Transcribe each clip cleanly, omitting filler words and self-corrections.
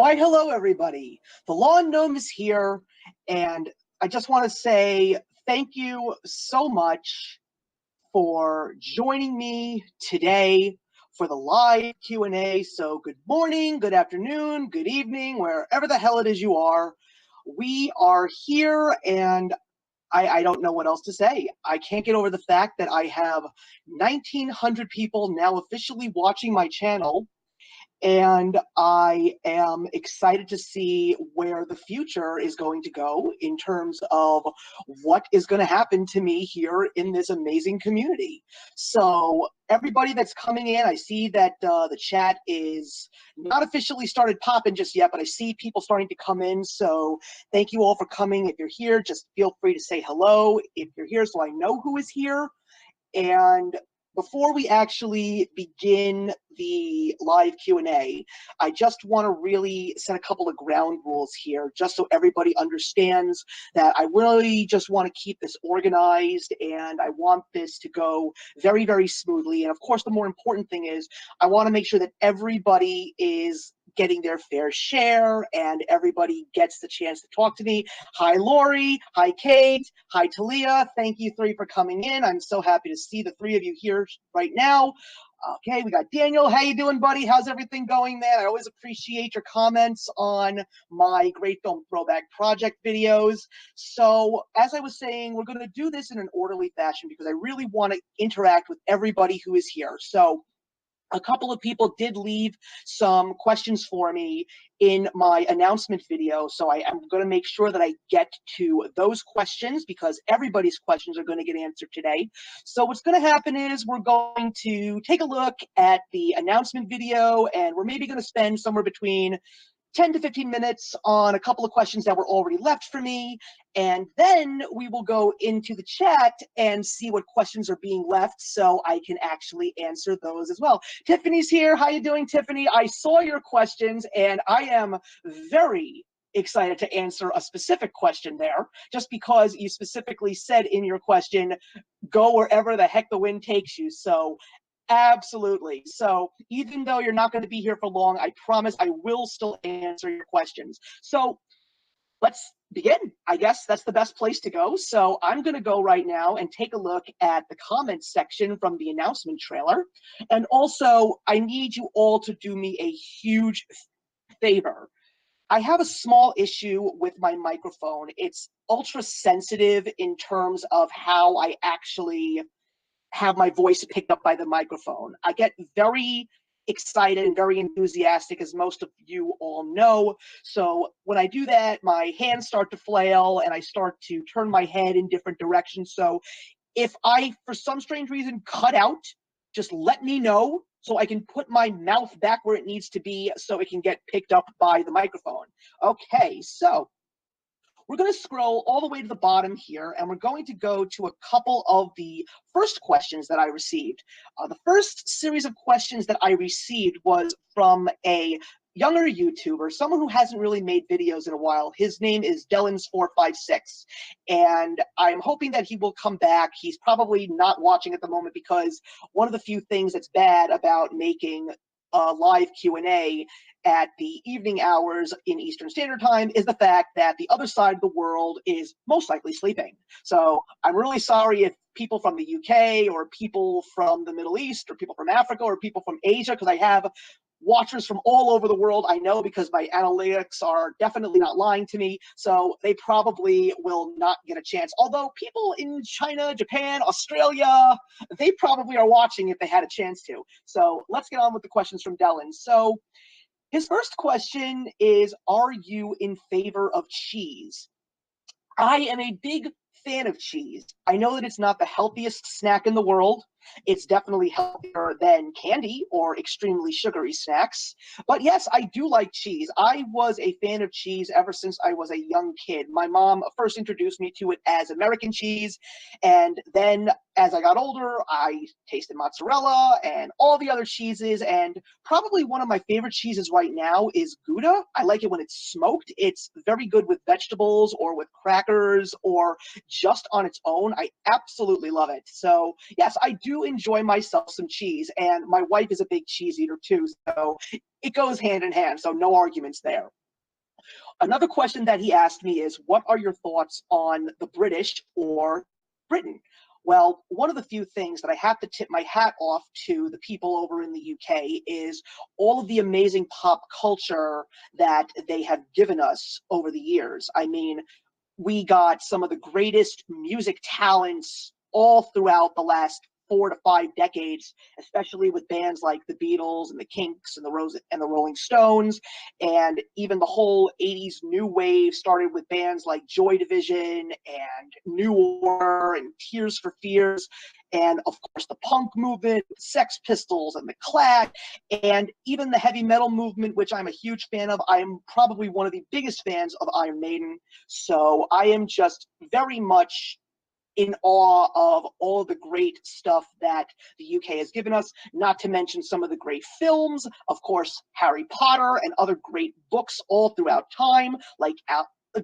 Why, hello, everybody. The Lawn Gnome is here, and I just want to say thank you so much for joining me today for the live Q&A. So good morning, good afternoon, good evening, wherever the hell it is you are. We are here, and I don't know what else to say. I can't get over the fact that I have 1,900 people now officially watching my channel, and I am excited to see where the future is going to go in terms of what is going to happen to me here in this amazing community. So everybody that's coming in, I see that the chat is not officially started popping just yet, but I see people starting to come in. So thank you all for coming. If you're here, just feel free to say hello if you're here so I know who is here. And before we actually begin the live Q&A, I just want to really set a couple of ground rules here, just so everybody understands that I really just want to keep this organized, and I want this to go very, very smoothly. And of course, the more important thing is I want to make sure that everybody is getting their fair share and everybody gets the chance to talk to me. Hi, Lori. Hi, Kate. Hi, Talia. Thank you three for coming in. I'm so happy to see the three of you here right now. Okay, we got Daniel. How you doing, buddy? How's everything going, man? I always appreciate your comments on my Great Film Throwback Project videos. So, as I was saying, we're going to do this in an orderly fashion because I really want to interact with everybody who is here. So, a couple of people did leave some questions for me in my announcement video, so I am going to make sure that I get to those questions because everybody's questions are going to get answered today. So what's going to happen is we're going to take a look at the announcement video, and we're maybe going to spend somewhere between 10 to 15 minutes on a couple of questions that were already left for me, and then we will go into the chat and see what questions are being left so I can actually answer those as well. Tiffany's here. How you doing, Tiffany? I saw your questions, and I am very excited to answer a specific question there, just because you specifically said in your question, go wherever the heck the wind takes you. So absolutely. So even though you're not going to be here for long, I promise I will still answer your questions. So let's begin. I guess that's the best place to go. So I'm going to go right now and take a look at the comments section from the announcement trailer. And also, I need you all to do me a huge favor. I have a small issue with my microphone. It's ultra sensitive in terms of how I actually have my voice picked up by the microphone. I get very excited and very enthusiastic, as most of you all know. So when I do that, my hands start to flail and I start to turn my head in different directions. So if I, for some strange reason, cut out, just let me know so I can put my mouth back where it needs to be so it can get picked up by the microphone. Okay, so we're going to scroll all the way to the bottom here, and we're going to go to a couple of the first questions that I received. The first series of questions that I received was from a younger YouTuber, someone who hasn't really made videos in a while. His name is Dellins456, and I'm hoping that he will come back. He's probably not watching at the moment because one of the few things that's bad about making a live Q&A at the evening hours in Eastern Standard Time is the fact that the other side of the world is most likely sleeping. So I'm really sorry if people from the UK or people from the Middle East or people from Africa or people from Asia, because I have watchers from all over the world, I know, because my analytics are definitely not lying to me, so they probably will not get a chance. Although people in China, Japan, Australia, they probably are watching if they had a chance to. So let's get on with the questions from Dylan. So his first question is, are you in favor of cheese? I am a big fan of cheese. I know that it's not the healthiest snack in the world. It's definitely healthier than candy or extremely sugary snacks. But yes, I do like cheese. I was a fan of cheese ever since I was a young kid. My mom first introduced me to it as American cheese, and then as I got older, I tasted mozzarella and all the other cheeses, and probably one of my favorite cheeses right now is Gouda. I like it when it's smoked. It's very good with vegetables or with crackers or just on its own. I absolutely love it. So yes, I do do enjoy myself some cheese, and my wife is a big cheese eater too, so it goes hand in hand, so no arguments there. Another question that he asked me is, what are your thoughts on the British or Britain? Well, one of the few things that I have to tip my hat off to the people over in the UK is all of the amazing pop culture that they have given us over the years. I mean, we got some of the greatest music talents all throughout the last 4 to 5 decades, especially with bands like the Beatles and the Kinks and the Rolling Stones, and even the whole '80s new wave started with bands like Joy Division and New Order and Tears for Fears, and of course the punk movement, the Sex Pistols and the Clash, and even the heavy metal movement, which I'm a huge fan of. I am probably one of the biggest fans of Iron Maiden, so I am just very much in awe of all the great stuff that the UK has given us, not to mention some of the great films, of course, Harry Potter and other great books all throughout time, like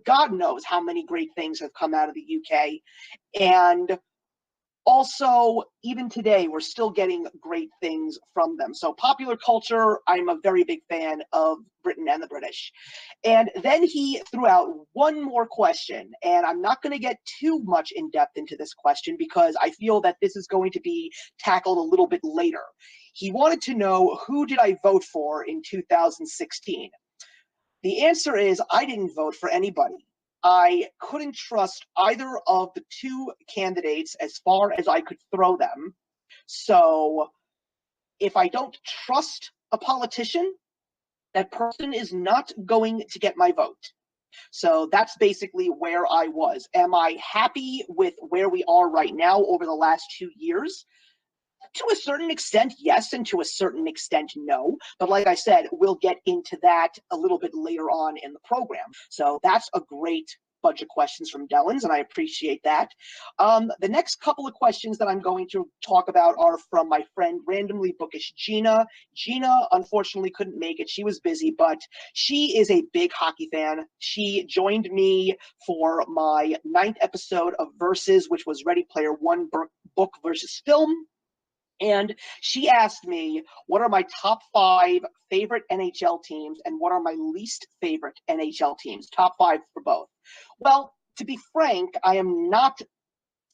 God knows how many great things have come out of the UK. And also, even today, we're still getting great things from them. So popular culture, I'm a very big fan of Britain and the British. And then he threw out one more question, and I'm not going to get too much in depth into this question because I feel that this is going to be tackled a little bit later. He wanted to know, who did I vote for in 2016? The answer is, I didn't vote for anybody. I couldn't trust either of the two candidates as far as I could throw them. So if I don't trust a politician, that person is not going to get my vote. So that's basically where I was. Am I happy with where we are right now over the last 2 years? To a certain extent, yes, and to a certain extent, no. But like I said, we'll get into that a little bit later on in the program. So that's a great bunch of questions from Dellins, and I appreciate that. The next couple of questions that I'm going to talk about are from my friend Randomly Bookish Gina. Gina unfortunately couldn't make it. She was busy, but she is a big hockey fan. She joined me for my 9th episode of Versus, which was Ready Player One book versus film. And she asked me, what are my top 5 favorite NHL teams and what are my least favorite NHL teams? Top 5 for both. Well, to be frank, I am not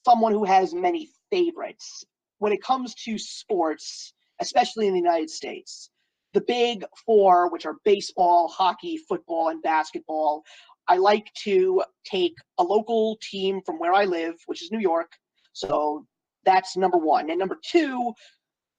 someone who has many favorites. When it comes to sports, especially in the United States, the big 4, which are baseball, hockey, football, and basketball, I like to take a local team from where I live, which is New York. So that's number 1. And number 2,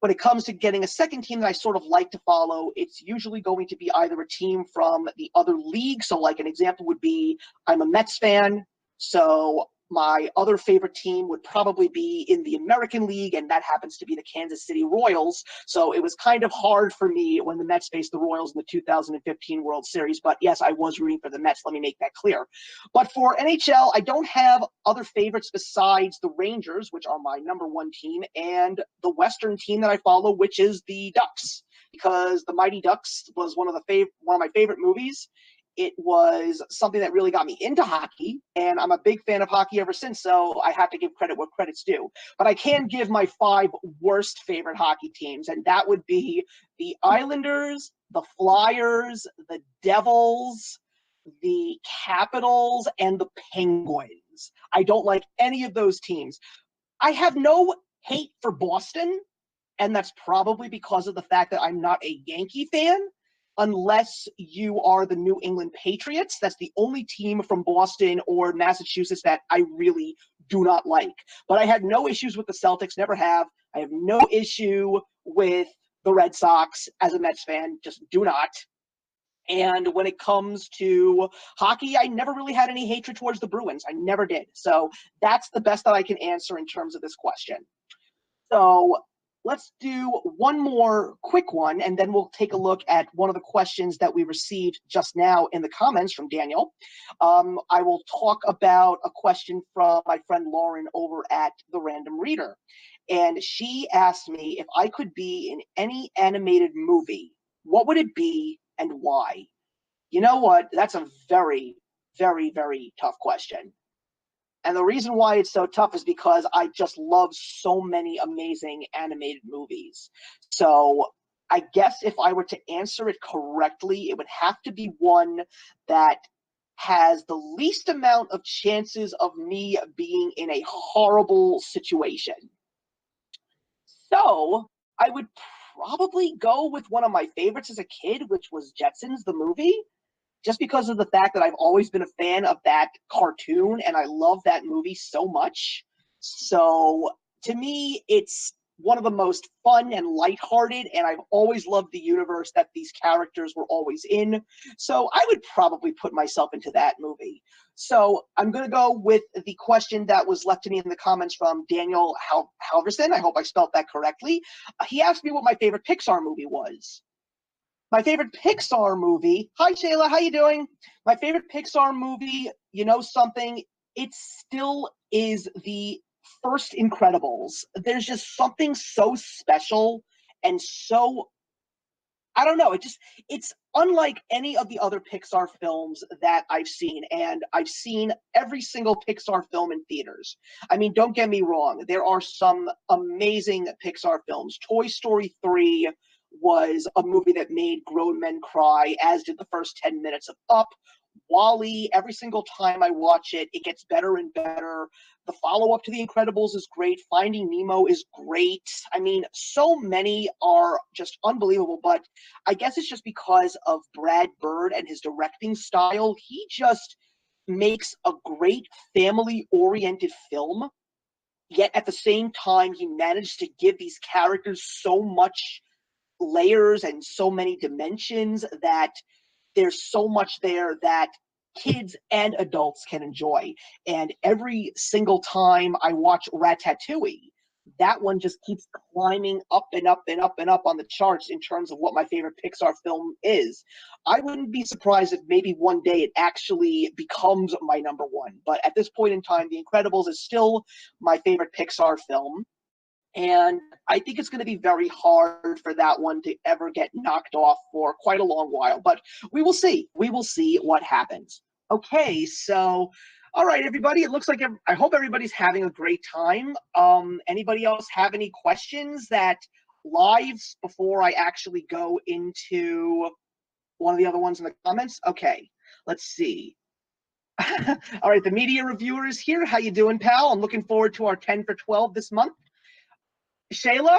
when it comes to getting a second team that I sort of like to follow, it's usually going to be either a team from the other league. So like an example would be, I'm a Mets fan, so my other favorite team would probably be in the American League, and that happens to be the Kansas City Royals. So it was kind of hard for me when the Mets faced the Royals in the 2015 World Series. But yes, I was rooting for the Mets. Let me make that clear. But for NHL, I don't have other favorites besides the Rangers, which are my number 1 team, and the Western team that I follow, which is the Ducks, because the Mighty Ducks was one of my favorite movies. It was something that really got me into hockey, and I'm a big fan of hockey ever since, so I have to give credit where credit's due. But I can give my 5 worst favorite hockey teams, and that would be the Islanders, the Flyers, the Devils, the Capitals, and the Penguins. I don't like any of those teams. I have no hate for Boston, and that's probably because of the fact that I'm not a Yankee fan. Unless you are the New England Patriots. That's the only team from Boston or Massachusetts that I really do not like. But I had no issues with the Celtics, never have. I have no issue with the Red Sox as a Mets fan, just do not. And when it comes to hockey, I never really had any hatred towards the Bruins. I never did. So that's the best that I can answer in terms of this question. So let's do one more quick one, and then we'll take a look at one of the questions that we received just now in the comments from Daniel. I will talk about a question from my friend Lauren over at The Random Reader. And she asked me if I could be in any animated movie, what would it be and why? You know what? That's a very, very, very tough question. And the reason why it's so tough is because I just love so many amazing animated movies. So I guess if I were to answer it correctly, it would have to be one that has the least amount of chances of me being in a horrible situation. So I would probably go with one of my favorites as a kid, which was Jetsons, the movie, just because of the fact that I've always been a fan of that cartoon and I love that movie so much. So to me, it's one of the most fun and lighthearted, and I've always loved the universe that these characters were always in. So I would probably put myself into that movie. So I'm going to go with the question that was left to me in the comments from Daniel Halverson. I hope I spelled that correctly. He asked me what my favorite Pixar movie was. My favorite Pixar movie. Hi, Shayla. How you doing? My favorite Pixar movie. You know something? It still is the first Incredibles. There's just something so special and so, I don't know. It's unlike any of the other Pixar films that I've seen, and I've seen every single Pixar film in theaters. I mean, don't get me wrong. There are some amazing Pixar films. Toy Story 3 was a movie that made grown men cry, as did the first 10 minutes of Up. WALL-E, every single time I watch it, it gets better and better. The follow-up to The Incredibles is great. Finding Nemo is great. I mean, so many are just unbelievable, but I guess it's just because of Brad Bird and his directing style. He just makes a great family-oriented film, yet at the same time, he managed to give these characters so much layers and so many dimensions that there's so much there that kids and adults can enjoy. And every single time I watch Ratatouille, that one just keeps climbing up and up and up and up on the charts in terms of what my favorite Pixar film is. I wouldn't be surprised if maybe one day it actually becomes my number one. But at this point in time, The Incredibles is still my favorite Pixar film. And I think it's going to be very hard for that one to ever get knocked off for quite a long while. But we will see. We will see what happens. Okay, so, all right, everybody. It looks like I hope everybody's having a great time. Anybody else have any questions that lives before I actually go into one of the other ones in the comments? Okay, let's see. All right, the media reviewer is here. How you doing, pal? I'm looking forward to our 10 for 12 this month. Shayla,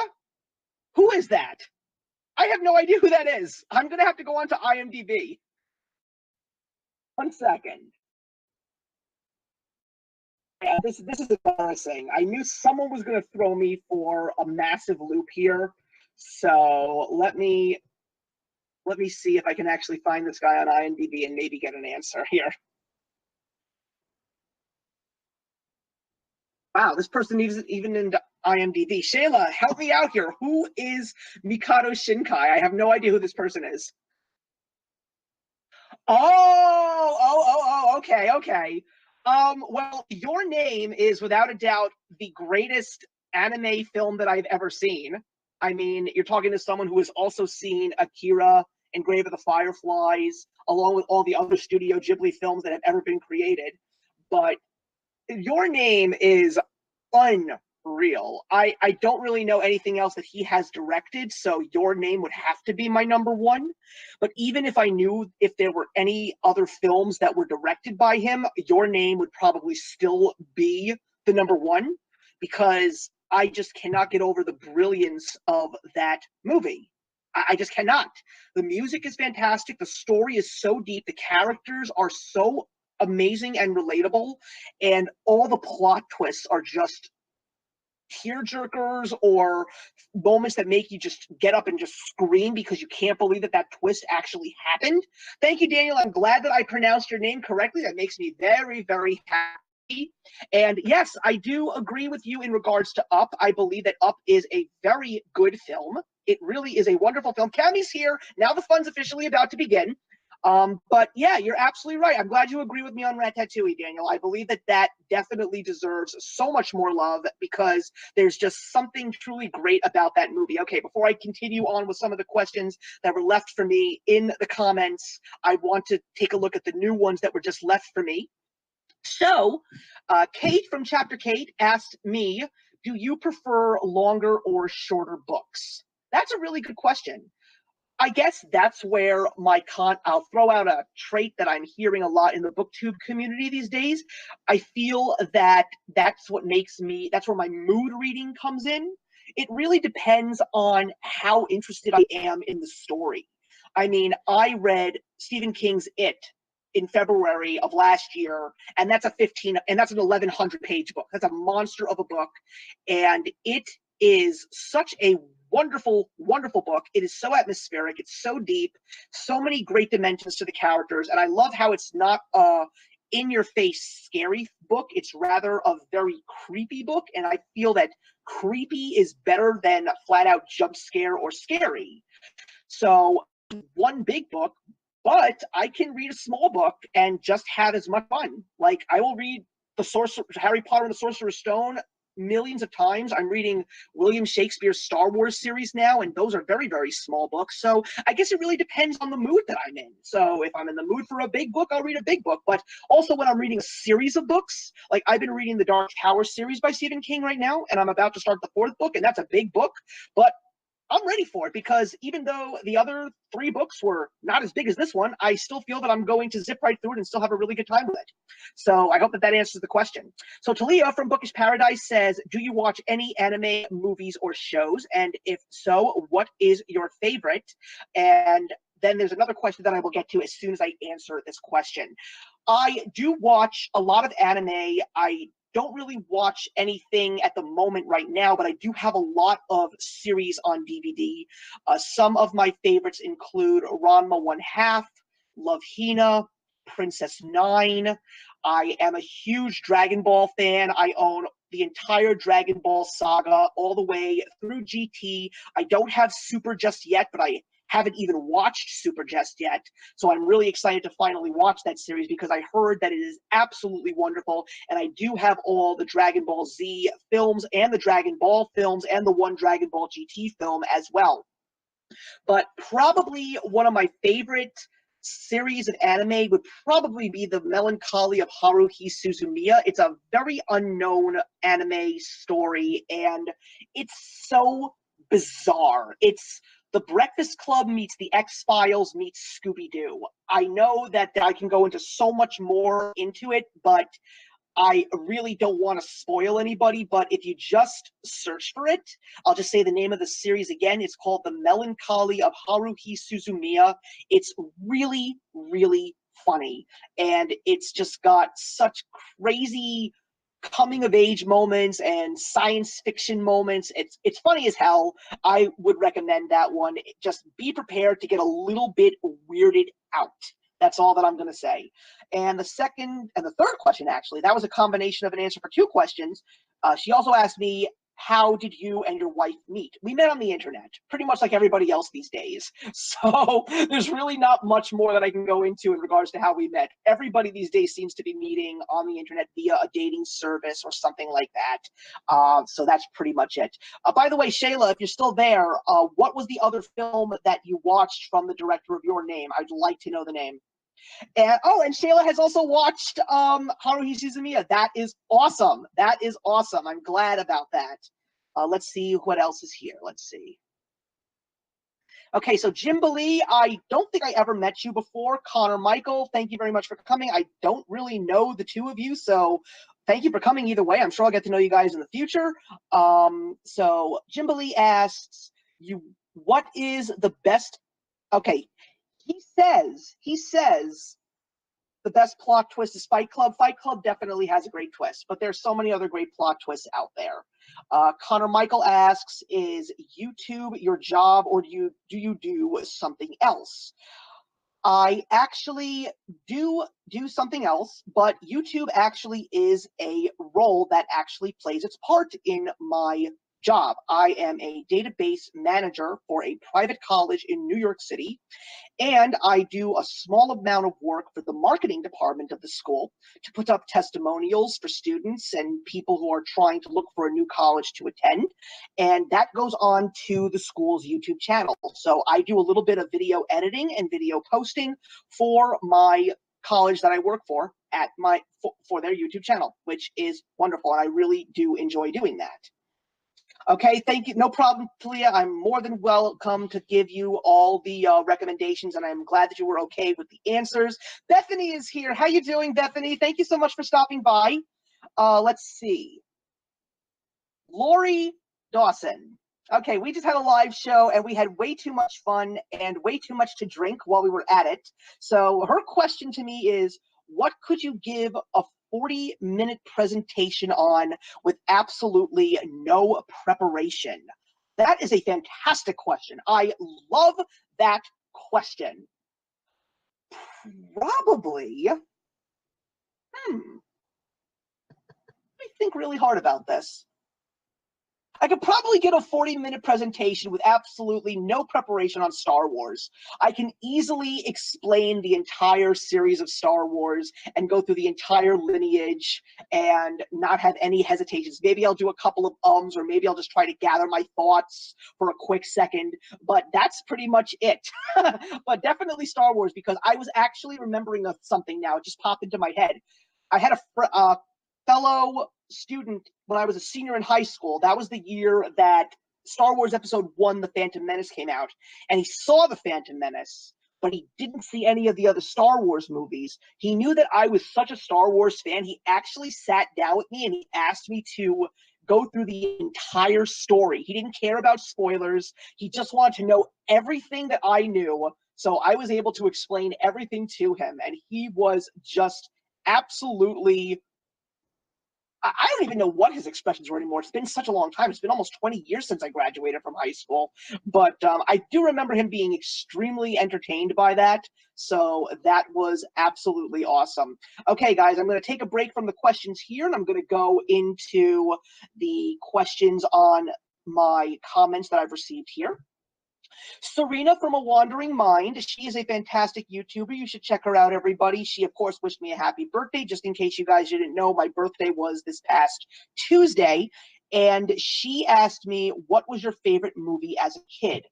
who is that? I have no idea who that is. I'm going to have to go on to IMDb. 1 second. Yeah, this is embarrassing. I knew someone was going to throw me for a massive loop here. So let me see if I can actually find this guy on IMDb and maybe get an answer here. Wow, this person isn't even in IMDb. Shayla, help me out here. Who is Mikado Shinkai? I have no idea who this person is. Okay, okay. Well, Your Name is without a doubt the greatest anime film that I've ever seen. I mean, you're talking to someone who has also seen Akira and Grave of the Fireflies, along with all the other Studio Ghibli films that have ever been created. But Your Name is unreal. I don't really know anything else that he has directed, so Your Name would have to be my number one. But even if I knew if there were any other films that were directed by him, Your Name would probably still be the number one, because I just cannot get over the brilliance of that movie. I just cannot. The music is fantastic. The story is so deep. The characters are so amazing and relatable, and all the plot twists are just tearjerkers or moments that make you just get up and just scream because you can't believe that that twist actually happened. Thank you, Daniel. I'm glad that I pronounced your name correctly. That makes me very, very happy. And yes, I do agree with you in regards to Up. I believe that Up is a very good film. It really is a wonderful film. Cammy's here. Now the fun's officially about to begin. But yeah, you're absolutely right. I'm glad you agree with me on Ratatouille, Daniel. I believe that that definitely deserves so much more love because there's just something truly great about that movie. Okay, before I continue on with some of the questions that were left for me in the comments, I want to take a look at the new ones that were just left for me. So, Kate from Chapter Kate asked me, do you prefer longer or shorter books? That's a really good question. I guess that's where I'll throw out a trait that I'm hearing a lot in the booktube community these days. I feel that that's where my mood reading comes in. It really depends on how interested I am in the story. I mean, I read Stephen King's It in February of last year, and that's an 1100 page book. That's a monster of a book, and it is such a wonderful, wonderful book. It is so atmospheric. It's so deep. So many great dimensions to the characters, and I love how it's not a in-your-face scary book. It's rather a very creepy book, and I feel that creepy is better than flat-out jump scare or scary. So one big book, but I can read a small book and just have as much fun. Like, I will read Harry Potter and the Sorcerer's Stone millions of times. I'm reading William Shakespeare's Star Wars series now, and those are very, very small books. So I guess it really depends on the mood that I'm in. So if I'm in the mood for a big book, I'll read a big book. But also when I'm reading a series of books, like I've been reading the Dark Tower series by Stephen King right now, and I'm about to start the fourth book, and that's a big book. But I'm ready for it, because even though the other three books were not as big as this one, I still feel that I'm going to zip right through it and still have a really good time with it. So I hope that answers the question. So Talia from Bookish Paradise says, do you watch any anime movies or shows? And if so, what is your favorite? And then there's another question that I will get to as soon as I answer this question. I do watch a lot of anime. I don't really watch anything at the moment right now, but I do have a lot of series on DVD. Some of my favorites include Ranma One Half, Love Hina, Princess Nine. I am a huge Dragon Ball fan. I own the entire Dragon Ball saga all the way through GT. I don't have Super just yet, but I haven't even watched Super just yet. So I'm really excited to finally watch that series, because I heard that it is absolutely wonderful. And I do have all the Dragon Ball Z films and the Dragon Ball films and the one Dragon Ball GT film as well. But probably one of my favorite series of anime would probably be The Melancholy of Haruhi Suzumiya. It's a very unknown anime story, and it's so bizarre. It's The Breakfast Club meets The X-Files meets Scooby-Doo. I know that I can go into so much more into it, but I really don't want to spoil anybody, but if you just search for it, I'll just say the name of the series again. It's called The Melancholy of Haruhi Suzumiya. It's really, really funny, and it's just got such crazy coming of age moments and science fiction moments. It's funny as hell. I would recommend that one. Just be prepared to get a little bit weirded out. That's all that I'm going to say. And the third question, actually, that was a combination of an answer for two questions. She also asked me, how did you and your wife meet? We met on the internet, pretty much like everybody else these days. So there's really not much more that I can go into in regards to how we met. Everybody these days seems to be meeting on the internet via a dating service or something like that. So that's pretty much it. By the way, Shayla, if you're still there, what was the other film that you watched from the director of Your Name? I'd like to know the name. And Shayla has also watched Haruhi Suzumiya. That is awesome. That is awesome. I'm glad about that. Let's see what else is here. Let's see. Okay, so Jimbalee, I don't think I ever met you before. Connor Michael, thank you very much for coming. I don't really know the two of you, so thank you for coming either way. I'm sure I'll get to know you guys in the future. So Jimbalee asks, what is the best... Okay, he says the best plot twist is Fight Club. Fight Club definitely has a great twist, but there's so many other great plot twists out there. Connor Michael asks, is YouTube your job, or do you do something else? I actually do something else, but YouTube actually is a role that actually plays its part in my job. I am a database manager for a private college in New York City, and I do a small amount of work for the marketing department of the school to put up testimonials for students and people who are trying to look for a new college to attend. And that goes on to the school's YouTube channel. So I do a little bit of video editing and video posting for my college that I work for at for their YouTube channel, which is wonderful, and I really do enjoy doing that. Okay, thank you. No problem, Talia. I'm more than welcome to give you all the recommendations, and I'm glad that you were okay with the answers. Bethany is here. How you doing, Bethany? Thank you so much for stopping by. Let's see. Lori Dawson. Okay, we just had a live show, and we had way too much fun and way too much to drink while we were at it. So her question to me is, what could you give a 40-minute presentation on with absolutely no preparation? That is a fantastic question. I love that question. Probably. Let me think really hard about this. I could probably get a 40-minute presentation with absolutely no preparation on Star Wars. I can easily explain the entire series of Star Wars and go through the entire lineage and not have any hesitations. Maybe I'll do a couple of ums, or maybe I'll just try to gather my thoughts for a quick second, but that's pretty much it. But definitely Star Wars, because I was actually remembering something now. It just popped into my head. I had a fellow student when I was a senior in high school. That was the year that Star Wars Episode 1, The Phantom Menace, came out. And he saw The Phantom Menace, but he didn't see any of the other Star Wars movies. He knew that I was such a Star Wars fan. He actually sat down with me and he asked me to go through the entire story. He didn't care about spoilers. He just wanted to know everything that I knew. So I was able to explain everything to him. And he was just absolutely, I don't even know what his expressions were anymore. It's been such a long time. It's been almost 20 years since I graduated from high school. But I do remember him being extremely entertained by that. So that was absolutely awesome. Okay, guys, I'm going to take a break from the questions here, and I'm going to go into the questions on my comments that I've received here. Serena from A Wandering Mind. She is a fantastic YouTuber. You should check her out, everybody. She, of course, wished me a happy birthday. Just in case you guys didn't know, my birthday was this past Tuesday. And she asked me, what was your favorite movie as a kid?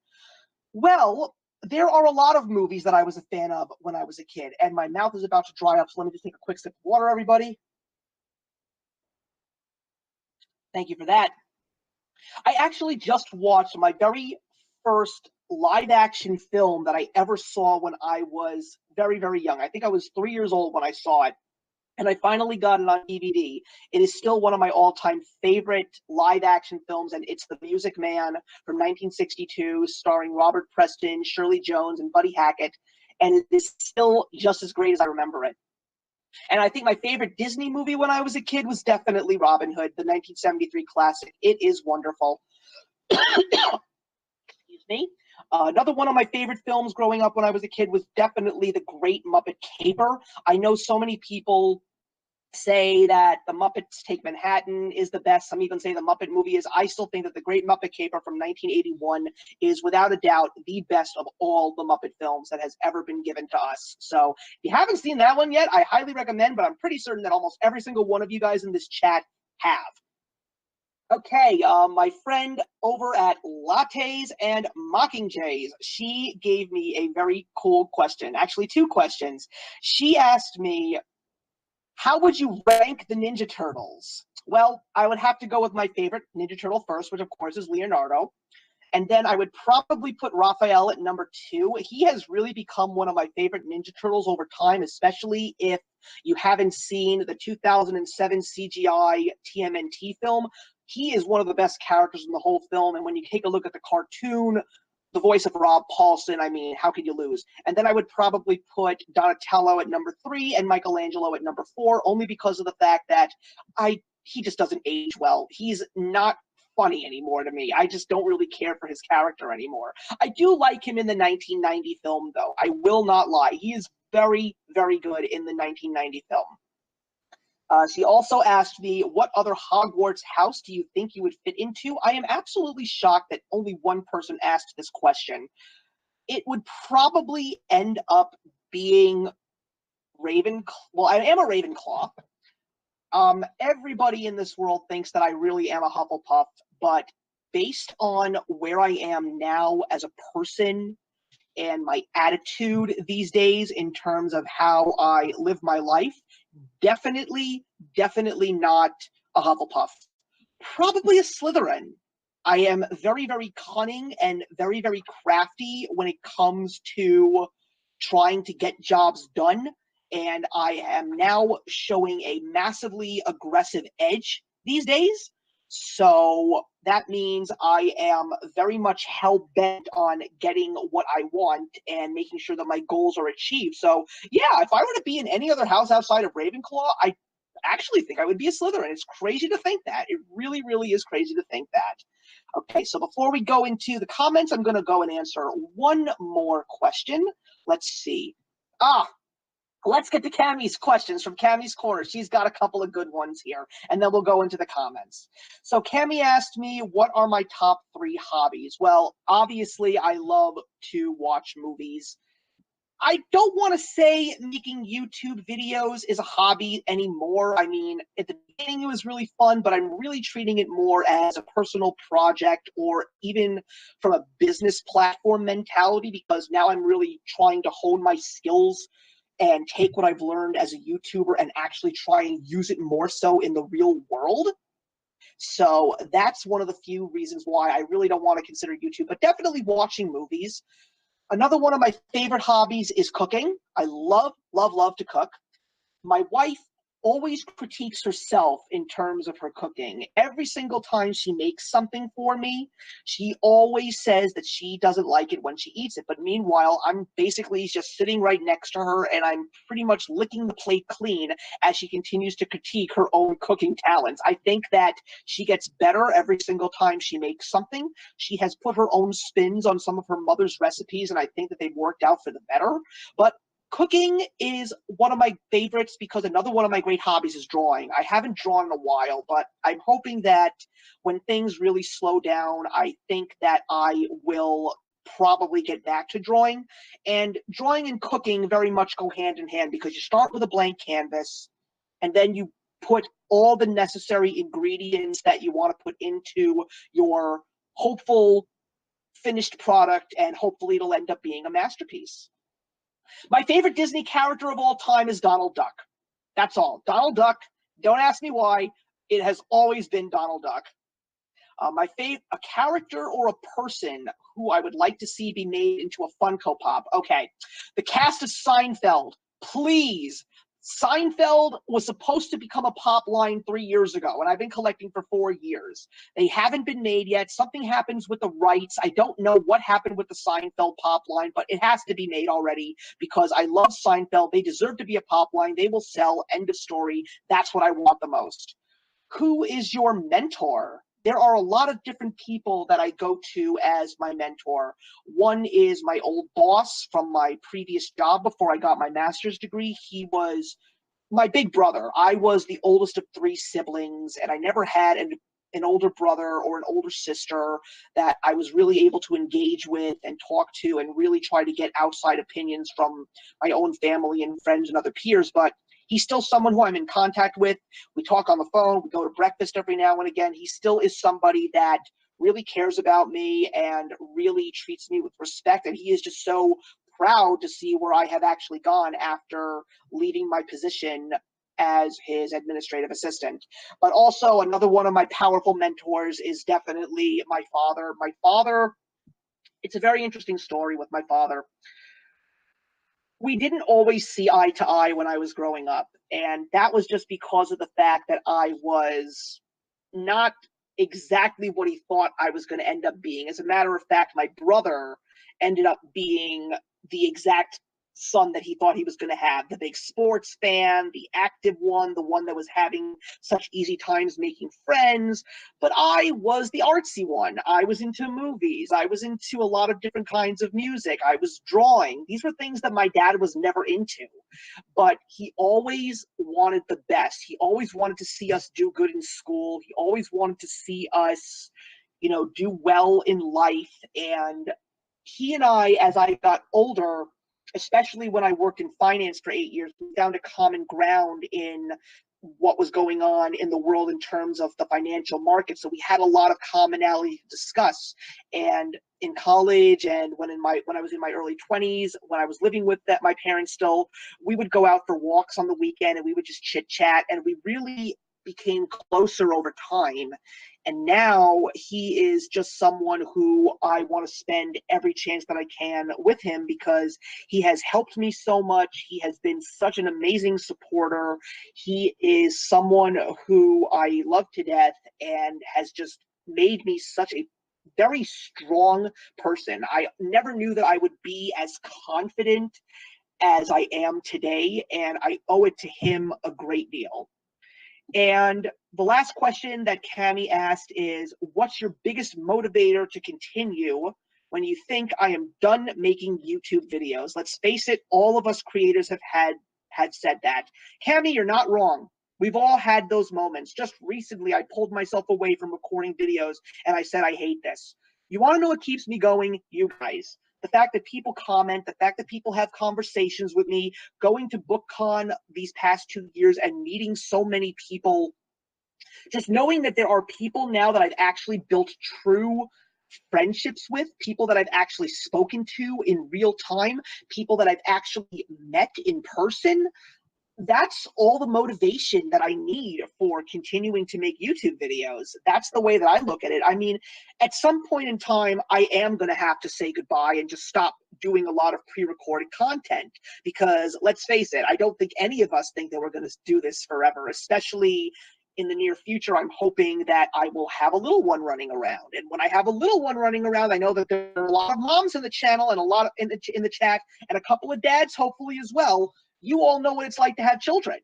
Well, there are a lot of movies that I was a fan of when I was a kid. And my mouth is about to dry up, so let me just take a quick sip of water, everybody. Thank you for that. I actually just watched my very first live-action film that I ever saw when I was very, very young. I think I was 3 years old when I saw it, and I finally got it on DVD. It is still one of my all-time favorite live-action films, and it's The Music Man from 1962, starring Robert Preston, Shirley Jones, and Buddy Hackett, and it is still just as great as I remember it. And I think my favorite Disney movie when I was a kid was definitely Robin Hood, the 1973 classic. It is wonderful. Excuse me. Another one of my favorite films growing up when I was a kid was definitely The Great Muppet Caper. I know so many people say that The Muppets Take Manhattan is the best. Some even say the Muppet movie is. I still think that The Great Muppet Caper from 1981 is without a doubt the best of all the Muppet films that has ever been given to us. So if you haven't seen that one yet, I highly recommend, but I'm pretty certain that almost every single one of you guys in this chat have. Okay, my friend over at Lattes and Mockingjays, she gave me a very cool question. Actually, two questions. She asked me, how would you rank the Ninja Turtles? Well, I would have to go with my favorite Ninja Turtle first, which of course is Leonardo. And then I would probably put Raphael at number 2. He has really become one of my favorite Ninja Turtles over time, especially if you haven't seen the 2007 CGI TMNT film. He is one of the best characters in the whole film, and when you take a look at the cartoon, the voice of Rob Paulson, I mean, how could you lose? And then I would probably put Donatello at number 3 and Michelangelo at number 4, only because of the fact that he just doesn't age well. He's not funny anymore to me. I just don't really care for his character anymore. I do like him in the 1990 film, though. I will not lie. He is very, very good in the 1990 film. She also asked me, what other Hogwarts house do you think you would fit into? I am absolutely shocked that only one person asked this question. It would probably end up being Ravenclaw. Well, I am a Ravenclaw. Everybody in this world thinks that I really am a Hufflepuff, but based on where I am now as a person and my attitude these days in terms of how I live my life, definitely, definitely not a Hufflepuff. Probably a Slytherin. I am very, very cunning and very, very crafty when it comes to trying to get jobs done. And I am now showing a massively aggressive edge these days. So that means I am very much hell bent on getting what I want and making sure that my goals are achieved. So, yeah, if I were to be in any other house outside of Ravenclaw, I actually think I would be a Slytherin. It's crazy to think that. It really, really is crazy to think that. Okay, so before we go into the comments, I'm going to go and answer one more question. Let's see. Let's get to Cammie's questions from Cammie's Corner. She's got a couple of good ones here, and then we'll go into the comments. So Cammie asked me, what are my top 3 hobbies? Well, obviously, I love to watch movies. I don't want to say making YouTube videos is a hobby anymore. I mean, at the beginning it was really fun, but I'm really treating it more as a personal project or even from a business platform mentality, because now I'm really trying to hone my skills and take what I've learned as a YouTuber and actually try and use it more so in the real world. So that's one of the few reasons why I really don't want to consider YouTube, but definitely watching movies. Another one of my favorite hobbies is cooking. I love, love, love to cook. My wife always critiques herself in terms of her cooking. Every single time she makes something for me, she always says that she doesn't like it when she eats it. But meanwhile, I'm basically just sitting right next to her and I'm pretty much licking the plate clean as she continues to critique her own cooking talents. I think that she gets better every single time she makes something. She has put her own spins on some of her mother's recipes, and I think that they've worked out for the better. But cooking is one of my favorites because another one of my great hobbies is drawing. I haven't drawn in a while, but I'm hoping that when things really slow down, I think that I will probably get back to drawing. And drawing and cooking very much go hand in hand because you start with a blank canvas and then you put all the necessary ingredients that you want to put into your hopeful finished product, and hopefully it'll end up being a masterpiece. My favorite Disney character of all time is Donald Duck. That's all. Donald Duck. Don't ask me why. It has always been Donald Duck. A character or a person who I would like to see be made into a Funko Pop. Okay, the cast of Seinfeld, please. Seinfeld was supposed to become a pop line 3 years ago, and I've been collecting for 4 years. They haven't been made yet. Something happens with the rights. I don't know what happened with the Seinfeld pop line, but it has to be made already because I love Seinfeld. They deserve to be a pop line. They will sell. End of story. That's what I want the most. Who is your mentor? There are a lot of different people that I go to as my mentor. One is my old boss from my previous job before I got my master's degree. He was my big brother. I was the oldest of 3 siblings, and I never had an older brother or an older sister that I was really able to engage with and talk to and really try to get outside opinions from my own family and friends and other peers. But he's still someone who I'm in contact with. We talk on the phone. We go to breakfast every now and again. He still is somebody that really cares about me and really treats me with respect. And he is just so proud to see where I have actually gone after leaving my position as his administrative assistant. But also another one of my powerful mentors is definitely my father. My father, it's a very interesting story with my father. We didn't always see eye to eye when I was growing up, and that was just because of the fact that I was not exactly what he thought I was going to end up being. As a matter of fact, my brother ended up being the exact son that he thought he was going to have, the big sports fan, the active one, the one that was having such easy times making friends. But I was the artsy one. I was into movies. I was into a lot of different kinds of music. I was drawing. These were things that my dad was never into. But he always wanted the best. He always wanted to see us do good in school. He always wanted to see us, do well in life. And he and I, as I got older, especially when I worked in finance for 8 years, we found a common ground in what was going on in the world in terms of the financial market. So we had a lot of commonality to discuss. And in college and when I was in my early 20s, when I was living with my parents still, we would go out for walks on the weekend and we would just chit chat, and we really became closer over time. And now he is just someone who I want to spend every chance that I can with him, because he has helped me so much. He has been such an amazing supporter. He is someone who I love to death and has just made me such a very strong person. I never knew that I would be as confident as I am today, and I owe it to him a great deal. And the last question that Cami asked is, what's your biggest motivator to continue when you think I am done making YouTube videos? Let's face it, all of us creators have had said that. Cami, you're not wrong. We've all had those moments. Just recently, I pulled myself away from recording videos and I said, I hate this. You want to know what keeps me going? You guys. The fact that people comment, the fact that people have conversations with me, going to BookCon these past 2 years and meeting so many people, just knowing that there are people now that I've actually built true friendships with, people that I've actually spoken to in real time, people that I've actually met in person. That's all the motivation that I need for continuing to make YouTube videos. That's the way that I look at it. I mean, at some point in time, I am going to have to say goodbye and just stop doing a lot of pre-recorded content, because let's face it, I don't think any of us think that we're going to do this forever, especially in the near future. I'm hoping that I will have a little one running around. And when I have a little one running around, I know that there are a lot of moms in the channel and a lot of in the chat, and a couple of dads hopefully as well. You all know what it's like to have children.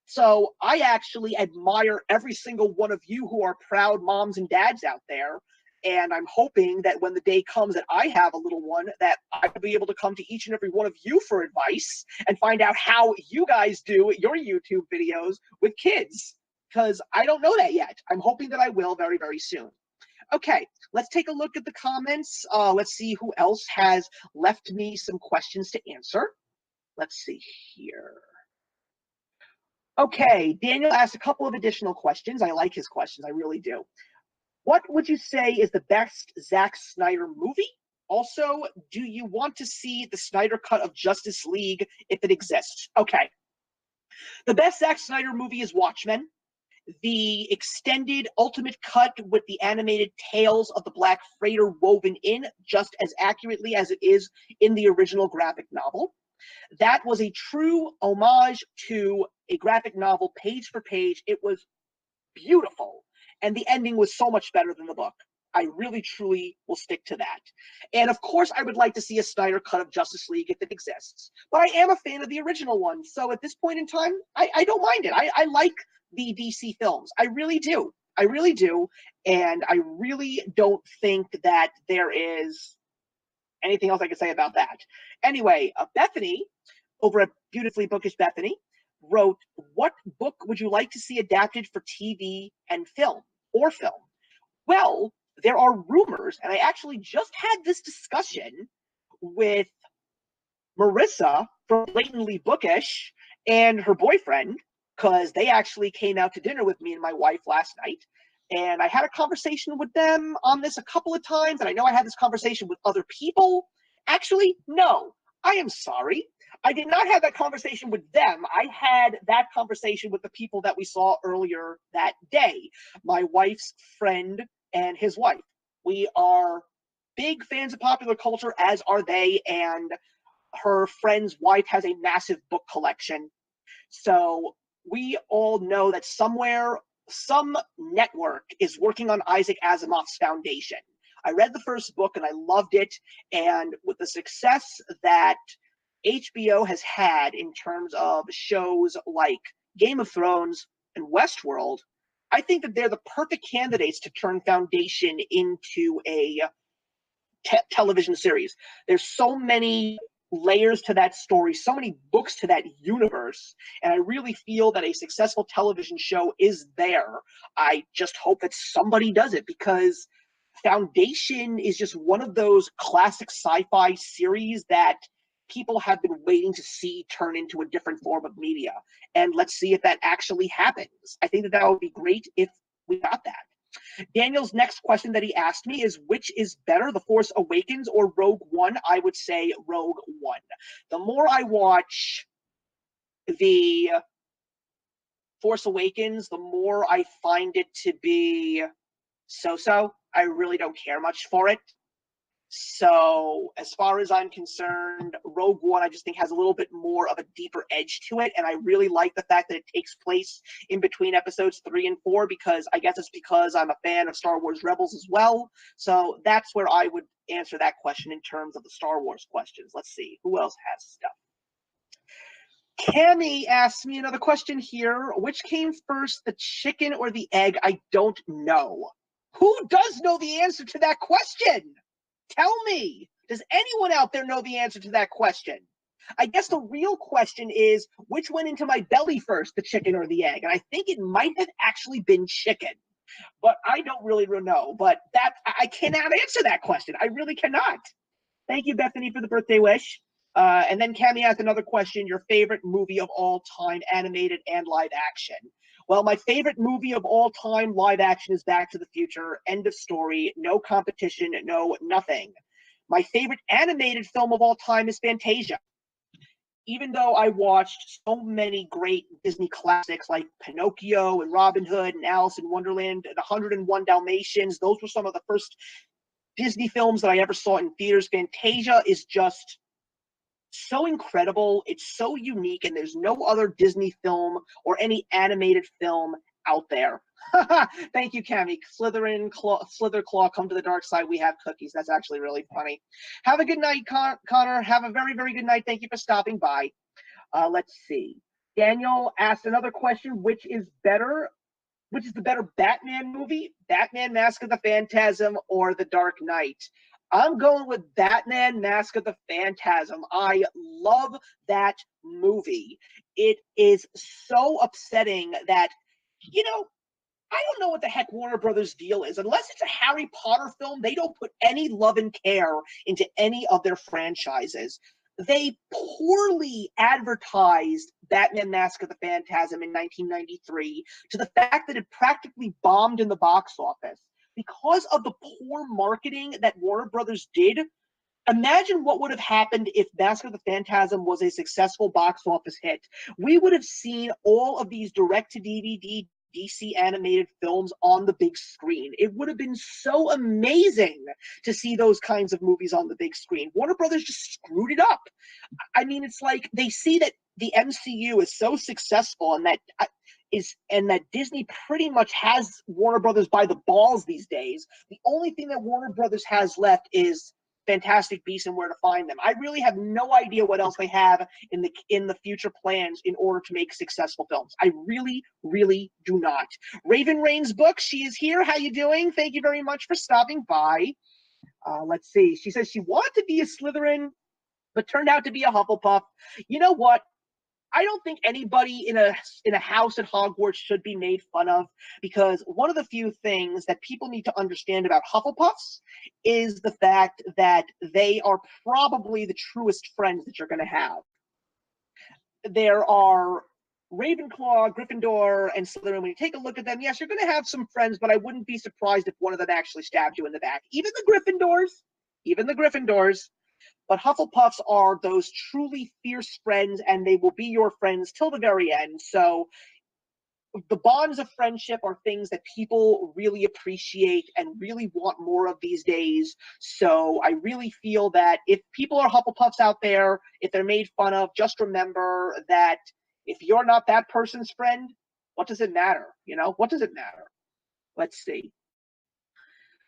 So I actually admire every single one of you who are proud moms and dads out there. And I'm hoping that when the day comes that I have a little one, that I will be able to come to each and every one of you for advice and find out how you guys do your YouTube videos with kids, because I don't know that yet. I'm hoping that I will very, very soon. Okay, let's take a look at the comments. Let's see who else has left me some questions to answer. Let's see here. Okay, Daniel asked a couple of additional questions. I like his questions, I really do. What would you say is the best Zack Snyder movie? Also, do you want to see the Snyder cut of Justice League if it exists? Okay. The best Zack Snyder movie is Watchmen. The extended ultimate cut with the animated tales of the Black Freighter woven in just as accurately as it is in the original graphic novel. That was a true homage to a graphic novel, page for page. It was beautiful. And the ending was so much better than the book. I really, truly will stick to that. And of course, I would like to see a Snyder cut of Justice League if it exists. But I am a fan of the original one. So at this point in time, I don't mind it. I like the DC films. I really do. I really do. And I really don't think that there is anything else I can say about that. Anyway, Bethany, over at Beautifully Bookish Bethany, wrote, what book would you like to see adapted for TV and film, or film? Well, there are rumors, and I actually just had this discussion with Marissa from Blatantly Bookish and her boyfriend, because they actually came out to dinner with me and my wife last night. And I had a conversation with them on this a couple of times, and I know I had this conversation with other people. Actually, no, I am sorry. I did not have that conversation with them. I had that conversation with the people that we saw earlier that day, my wife's friend and his wife. We are big fans of popular culture, as are they, and her friend's wife has a massive book collection. So we all know that somewhere, some network is working on Isaac Asimov's Foundation. I read the first book and I loved it. And with the success that HBO has had in terms of shows like Game of Thrones and Westworld, I think that they're the perfect candidates to turn Foundation into a television series. There's so many layers to that story, so many books to that universe, and I really feel that a successful television show is there. I just hope that somebody does it, because Foundation is just one of those classic sci-fi series that people have been waiting to see turn into a different form of media. And let's see if that actually happens. I think that that would be great if we got that. Daniel's next question that he asked me is, which is better, The Force Awakens or Rogue One? I would say Rogue One. The more I watch The Force Awakens, the more I find it to be so-so. I really don't care much for it. So as far as I'm concerned, Rogue One I just think has a little bit more of a deeper edge to it, and I really like the fact that it takes place in between episodes 3 and 4, because I guess it's because I'm a fan of Star Wars Rebels as well. So that's where I would answer that question in terms of the Star Wars questions. Let's see, who else has stuff? Cammy asks me another question here. Which came first, the chicken or the egg? I don't know. Who does know the answer to that question? Tell me. Does anyone out there know the answer to that question? I guess the real question is, which went into my belly first, the chicken or the egg? And I think it might have actually been chicken. But I don't really know. But that I cannot answer that question. I really cannot. Thank you, Bethany, for the birthday wish. And then Cammy asked another question, your favorite movie of all time, animated and live action. Well, my favorite movie of all time, live action, is Back to the Future. End of story. No competition, no nothing. My favorite animated film of all time is Fantasia. Even though I watched so many great Disney classics like Pinocchio and Robin Hood and Alice in Wonderland and 101 Dalmatians, those were some of the first Disney films that I ever saw in theaters. Fantasia is just so incredible. It's so unique, and there's no other Disney film or any animated film out there. Thank you, Cammy. Slither Claw, come to the dark side. We have cookies. That's actually really funny. Have a good night, Connor. Have a very, very good night. Thank you for stopping by. Let's see. Daniel asked another question, which is the better Batman movie? Batman Mask of the Phantasm or The Dark Knight? I'm going with Batman Mask of the Phantasm. I love that movie. It is so upsetting that, I don't know what the heck Warner Brothers' deal is. Unless it's a Harry Potter film, they don't put any love and care into any of their franchises. They poorly advertised Batman Mask of the Phantasm in 1993 to the fact that it practically bombed in the box office. Because of the poor marketing that Warner Brothers did, imagine what would have happened if Mask of the Phantasm was a successful box office hit. We would have seen all of these direct-to-DVD DC animated films on the big screen. It would have been so amazing to see those kinds of movies on the big screen. Warner Brothers just screwed it up. I mean, it's like they see that the MCU is so successful and that Disney pretty much has Warner Brothers by the balls these days. The only thing that Warner Brothers has left is Fantastic Beasts and Where to Find Them. I really have no idea what else they have in the future plans in order to make successful films. I really, really do not. Raven Rain's book, she is here. How you doing? Thank you very much for stopping by. Let's see. She says she wanted to be a Slytherin, but turned out to be a Hufflepuff. You know what? I don't think anybody in a house at Hogwarts should be made fun of, because one of the few things that people need to understand about Hufflepuffs is the fact that they are probably the truest friends that you're going to have. There are Ravenclaw, Gryffindor, and Slytherin. When you take a look at them, yes, you're going to have some friends, but I wouldn't be surprised if one of them actually stabbed you in the back. Even the Gryffindors. But Hufflepuffs are those truly fierce friends, and they will be your friends till the very end. So the bonds of friendship are things that people really appreciate and really want more of these days. So I really feel that if people are Hufflepuffs out there, if they're made fun of, just remember that if you're not that person's friend, what does it matter? What does it matter? Let's see.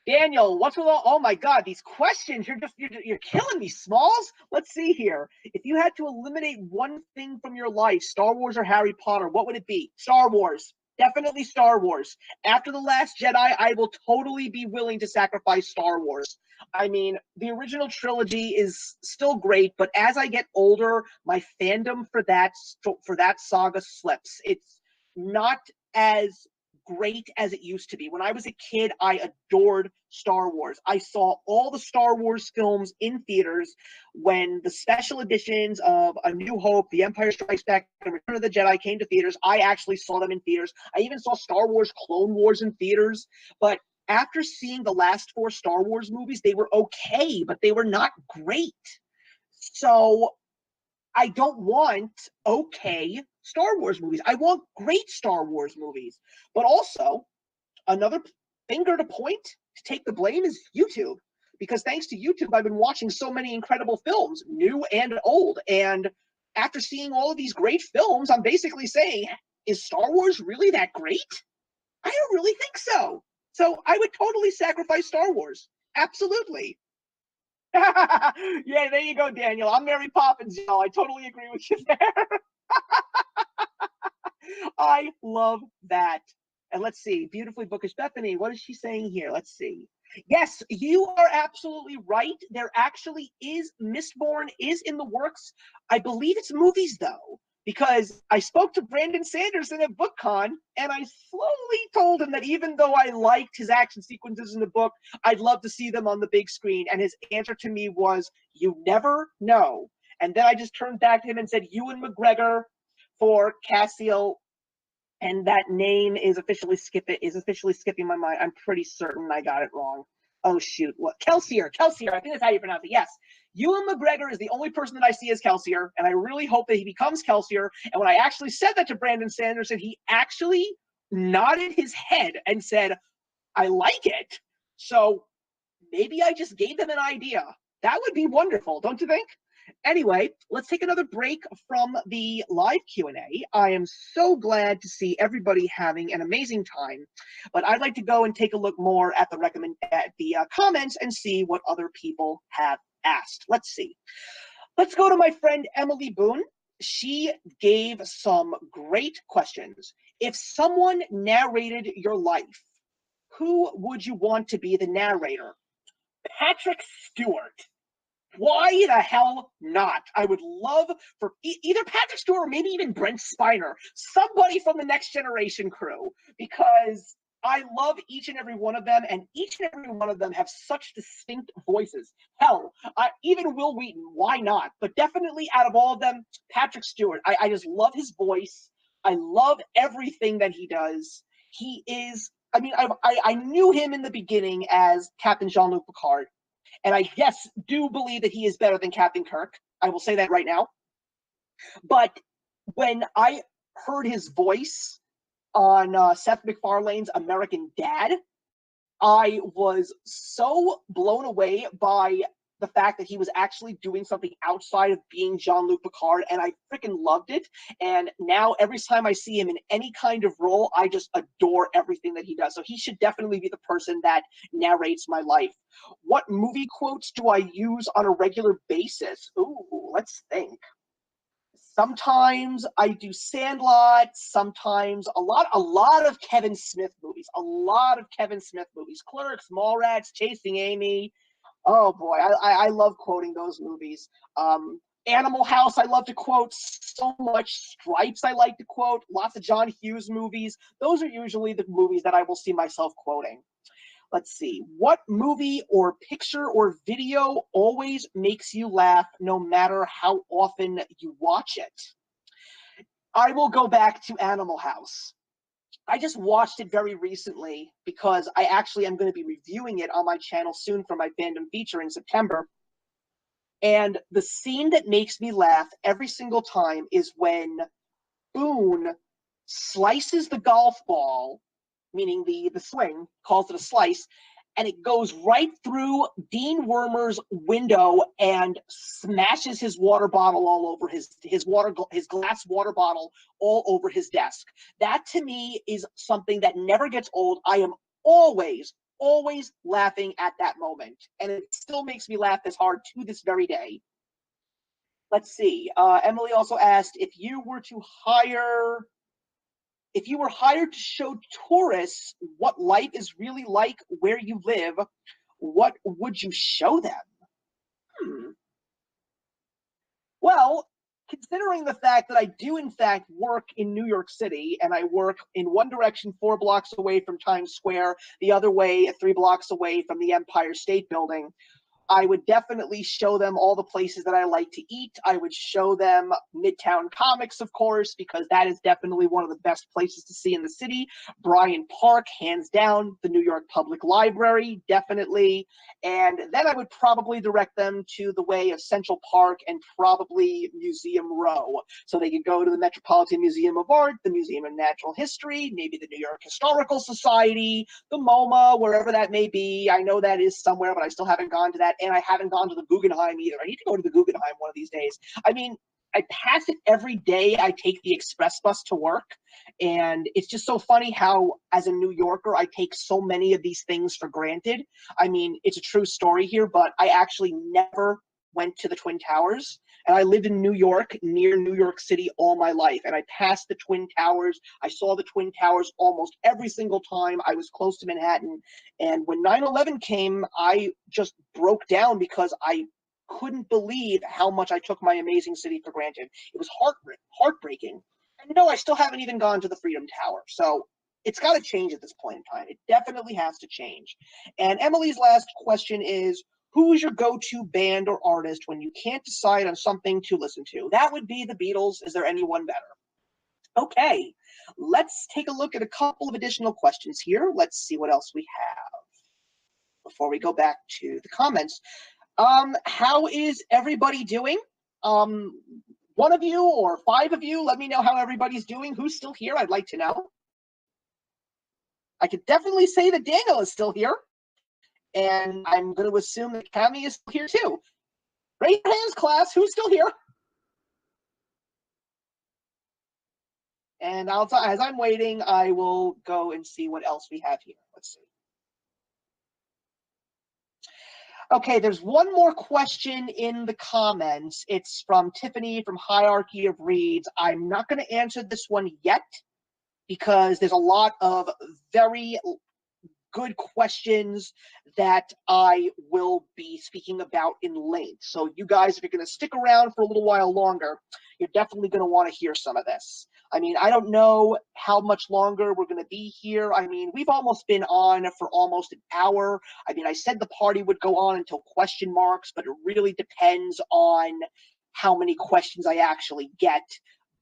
Daniel, what's with all? Oh my God, these questions! You're killing me, Smalls. Let's see here. If you had to eliminate one thing from your life, Star Wars or Harry Potter, what would it be? Star Wars, definitely Star Wars. After The Last Jedi, I will totally be willing to sacrifice Star Wars. I mean, the original trilogy is still great, but as I get older, my fandom for that saga slips. It's not as great as it used to be. When I was a kid, I adored Star Wars. I saw all the Star Wars films in theaters when the special editions of A New Hope, The Empire Strikes Back, and Return of the Jedi came to theaters. I actually saw them in theaters. I even saw Star Wars Clone Wars in theaters. But after seeing the last 4 Star Wars movies, they were okay, but they were not great. So I don't want okay Star Wars movies. I want great Star Wars movies. But also, another finger to point to take the blame is YouTube. Because thanks to YouTube, I've been watching so many incredible films, new and old. And after seeing all of these great films, I'm basically saying, is Star Wars really that great? I don't really think so. So I would totally sacrifice Star Wars. Absolutely. Yeah, there you go, Daniel. I'm Mary Poppins, y'all. I totally agree with you there. I love that. And let's see. Beautifully bookish Bethany. What is she saying here? Let's see. Yes, you are absolutely right. There actually is Mistborn is in the works. I believe it's movies, though, because I spoke to Brandon Sanderson at BookCon, and I slowly told him that even though I liked his action sequences in the book, I'd love to see them on the big screen. And his answer to me was, "You never know." And then I just turned back to him and said, "Ewan McGregor for Cassiel." And that name is officially skipping my mind. I'm pretty certain I got it wrong. Oh shoot! What Kelsier? Kelsier. I think that's how you pronounce it. Yes, Ewan McGregor is the only person that I see as Kelsier, and I really hope that he becomes Kelsier. And when I actually said that to Brandon Sanderson, he actually nodded his head and said, "I like it." So maybe I just gave him an idea. That would be wonderful, don't you think? Anyway, let's take another break from the live Q&A. I am so glad to see everybody having an amazing time, but I'd like to go and take a look more at the comments and see what other people have asked. Let's see. Let's go to my friend Emily Boone. She gave some great questions. If someone narrated your life, who would you want to be the narrator? Patrick Stewart. Why the hell not? I would love for either Patrick Stewart or maybe even Brent Spiner, somebody from the Next Generation crew, because I love each and every one of them, and each and every one of them have such distinct voices. Hell, even Will Wheaton, why not? But definitely out of all of them, Patrick Stewart. I just love his voice. I love everything that he does. He is, I mean, I knew him in the beginning as Captain Jean-Luc Picard. And I, yes, do believe that he is better than Captain Kirk. I will say that right now. But when I heard his voice on Seth MacFarlane's American Dad, I was so blown away by the fact that he was actually doing something outside of being Jean-Luc Picard, and I freaking loved it. And now every time I see him in any kind of role, I just adore everything that he does. So he should definitely be the person that narrates my life. What movie quotes do I use on a regular basis? Ooh, let's think. Sometimes I do Sandlot, sometimes a lot of Kevin Smith movies. Clerks, Mallrats, Chasing Amy. Oh boy, I love quoting those movies. Animal House, I love to quote so much. Stripes, I like to quote. Lots of John Hughes movies. Those are usually the movies that I will see myself quoting. Let's see. What movie or picture or video always makes you laugh no matter how often you watch it? I will go back to Animal House. I just watched it very recently because I actually am going to be reviewing it on my channel soon for my fandom feature in September. And the scene that makes me laugh every single time is when Boone slices the golf ball, meaning the swing, calls it a slice, and it goes right through Dean Wormer's window and smashes his water bottle all over his glass water bottle all over his desk. That to me is something that never gets old. I am always laughing at that moment, and it still makes me laugh this hard to this very day. Let's see. Emily also asked if you were hired to show tourists what life is really like where you live, what would you show them? Well, considering the fact that I do in fact work in New York City, and I work in one direction 4 blocks away from Times Square, the other way 3 blocks away from the Empire State Building, I would definitely show them all the places that I like to eat. I would show them Midtown Comics, of course, because that is definitely one of the best places to see in the city. Bryant Park, hands down. The New York Public Library, definitely. And then I would probably direct them to the way of Central Park and probably Museum Row. So they could go to the Metropolitan Museum of Art, the Museum of Natural History, maybe the New York Historical Society, the MoMA, wherever that may be. I know that is somewhere, but I still haven't gone to that. And I haven't gone to the Guggenheim either. I need to go to the Guggenheim one of these days. I mean, I pass it every day. I take the express bus to work. And it's just so funny how, as a New Yorker, I take so many of these things for granted. I mean, it's a true story here, but I actually never went to the Twin Towers. And I lived in New York, near New York City, all my life. And I passed the Twin Towers. I saw the Twin Towers almost every single time I was close to Manhattan. And when 9/11 came, I just broke down because I couldn't believe how much I took my amazing city for granted. It was heartbreaking. And no, I still haven't even gone to the Freedom Tower. So it's got to change at this point in time. It definitely has to change. And Emily's last question is, who is your go-to band or artist when you can't decide on something to listen to? That would be the Beatles. Is there anyone better? Okay, let's take a look at a couple of additional questions here. Let's see what else we have before we go back to the comments. How is everybody doing? One of you or 5 of you, let me know how everybody's doing. Who's still here? I'd like to know. I could definitely say that Daniel is still here. And I'm going to assume that Cami is still here too. Raise your hands, class. Who's still here? And as I'm waiting, I will go and see what else we have here. Let's see. Okay, there's one more question in the comments. It's from Tiffany from Hierarchy of Reads. I'm not going to answer this one yet because there's a lot of very good questions that I will be speaking about in length. So you guys, if you're going to stick around for a little while longer, you're definitely going to want to hear some of this. I mean, I don't know how much longer we're going to be here. I mean, we've almost been on for almost an hour. I mean, I said the party would go on until question marks, but it really depends on how many questions I actually get.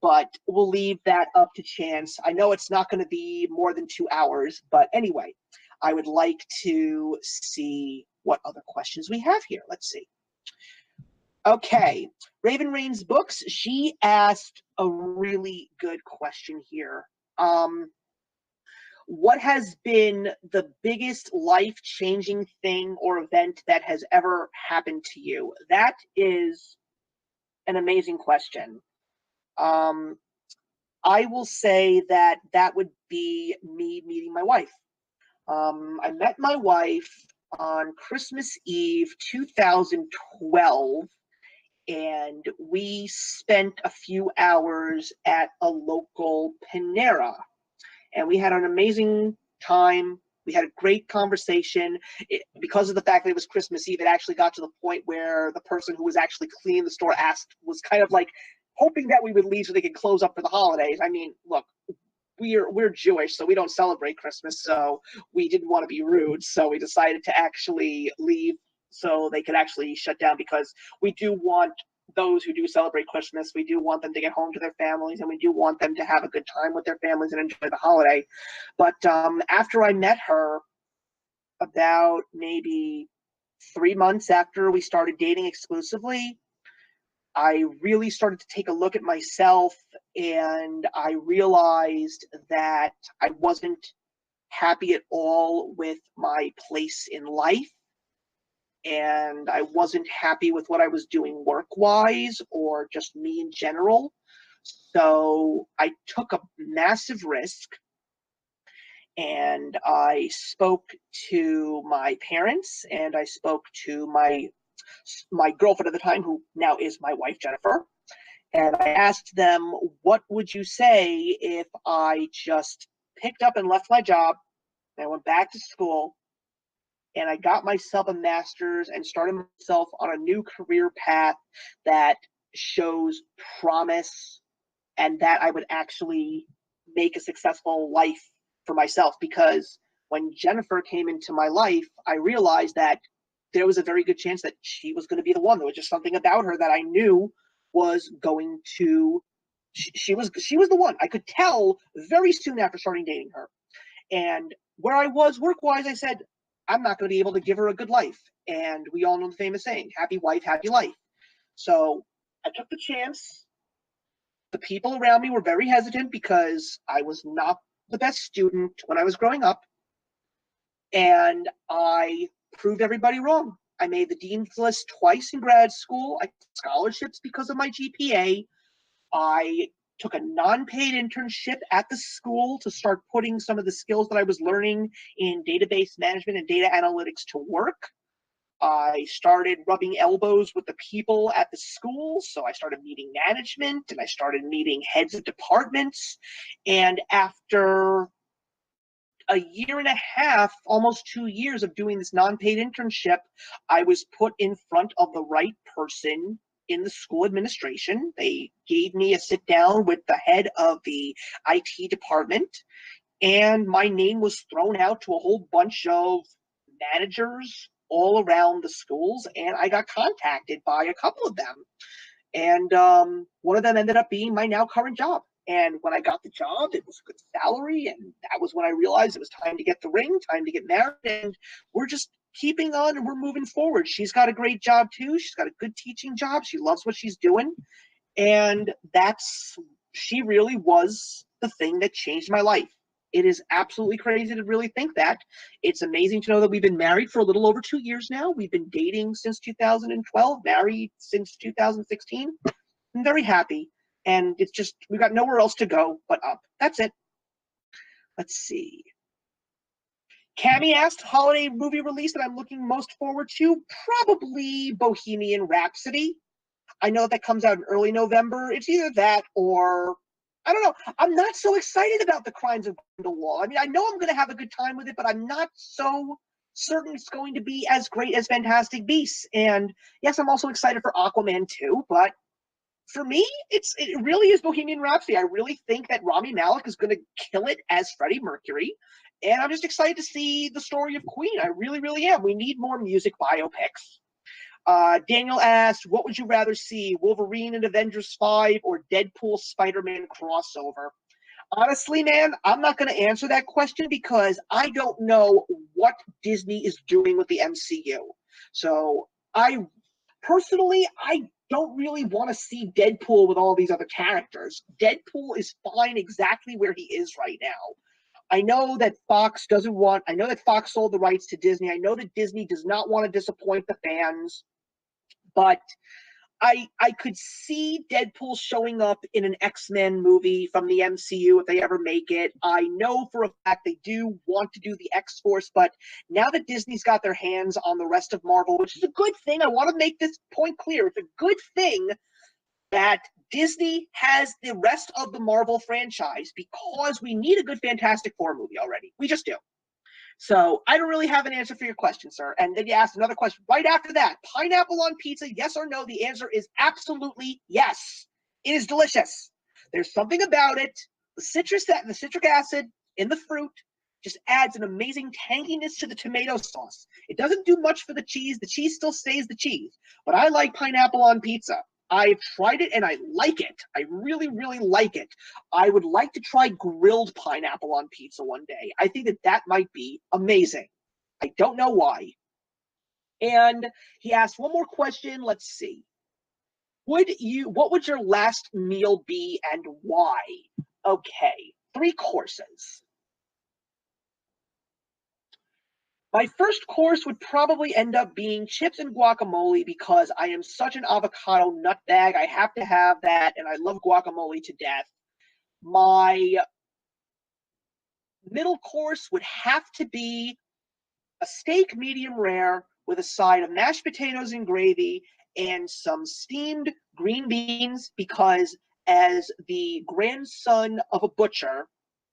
But we'll leave that up to chance. I know it's not going to be more than 2 hours, but anyway, I would like to see what other questions we have here. Let's see. Okay, Raven Rain's Books, she asked a really good question here. What has been the biggest life-changing thing or event that has ever happened to you? That is an amazing question. I will say that that would be me meeting my wife. I met my wife on Christmas Eve 2012, and we spent a few hours at a local Panera. And we had an amazing time. We had a great conversation. Because of the fact that it was Christmas Eve, it actually got to the point where the person who was actually cleaning the store was kind of like hoping that we would leave so they could close up for the holidays. I mean, look, we're Jewish, so we don't celebrate Christmas, so we didn't want to be rude, so we decided to actually leave so they could actually shut down, because we do want those who do celebrate Christmas, we do want them to get home to their families, and we do want them to have a good time with their families and enjoy the holiday. But after I met her, about maybe 3 months after we started dating exclusively, I really started to take a look at myself, and I realized that I wasn't happy at all with my place in life, and I wasn't happy with what I was doing work-wise or just me in general. So I took a massive risk, and I spoke to my parents, and I spoke to my girlfriend at the time, who now is my wife, Jennifer, and I asked them, what would you say if I just picked up and left my job, and I went back to school, and I got myself a master's and started myself on a new career path that shows promise and that I would actually make a successful life for myself. Because when Jennifer came into my life, I realized that there was a very good chance that she was going to be the one. There was just something about her that I knew was going to. She was the one. I could tell very soon after starting dating her. And where I was work wise, I said, I'm not going to be able to give her a good life. And we all know the famous saying, happy wife, happy life. So I took the chance. The people around me were very hesitant because I was not the best student when I was growing up. And I proved everybody wrong. I made the dean's list twice in grad school. I got scholarships because of my GPA. I took a non-paid internship at the school to start putting some of the skills that I was learning in database management and data analytics to work. I started rubbing elbows with the people at the school, so I started meeting management and I started meeting heads of departments. And after a year and a half, almost 2 years of doing this non-paid internship, I was put in front of the right person in the school administration. They gave me a sit down with the head of the IT department, and my name was thrown out to a whole bunch of managers all around the schools, and I got contacted by a couple of them. And one of them ended up being my now current job. And when I got the job, it was a good salary, and that was when I realized it was time to get the ring, time to get married, and we're just keeping on and we're moving forward. She's got a great job too. She's got a good teaching job. She loves what she's doing, and she really was the thing that changed my life. It is absolutely crazy to really think that. It's amazing to know that we've been married for a little over 2 years now. We've been dating since 2012, married since 2016. I'm very happy. And it's just, we've got nowhere else to go but up. That's it. Let's see. Cammy asked, holiday movie release that I'm looking most forward to? Probably Bohemian Rhapsody. I know that comes out in early November. It's either that or, I don't know. I'm not so excited about The Crimes of Grindelwald. I mean, I know I'm going to have a good time with it, but I'm not so certain it's going to be as great as Fantastic Beasts. And yes, I'm also excited for Aquaman 2, but for me, it really is Bohemian Rhapsody. I really think that Rami Malek is going to kill it as Freddie Mercury, and I'm just excited to see the story of Queen. I really, really am. We need more music biopics. Daniel asked, what would you rather see, Wolverine in Avengers 5 or Deadpool Spider-Man crossover? Honestly, man, I'm not going to answer that question because I don't know what Disney is doing with the MCU. So I don't really want to see Deadpool with all these other characters. Deadpool is fine exactly where he is right now. I know that Fox sold the rights to Disney. I know that Disney does not want to disappoint the fans, but I could see Deadpool showing up in an X-Men movie from the MCU if they ever make it. I know for a fact they do want to do the X-Force, but now that Disney's got their hands on the rest of Marvel, which is a good thing, I want to make this point clear. It's a good thing that Disney has the rest of the Marvel franchise because we need a good Fantastic Four movie already. We just do. So I don't really have an answer for your question, sir. And then you asked another question right after that. Pineapple on pizza, yes or no? The answer is absolutely yes. It is delicious. There's something about it. The citric acid in the fruit just adds an amazing tanginess to the tomato sauce. It doesn't do much for the cheese. The cheese still stays the cheese. But I like pineapple on pizza. I've tried it and I like it. I really, really like it. I would like to try grilled pineapple on pizza one day. I think that might be amazing. I don't know why. And he asked one more question. Let's see. What would your last meal be and why? Okay, 3 courses. My first course would probably end up being chips and guacamole because I am such an avocado nutbag. I have to have that, and I love guacamole to death. My middle course would have to be a steak medium rare with a side of mashed potatoes and gravy and some steamed green beans because as the grandson of a butcher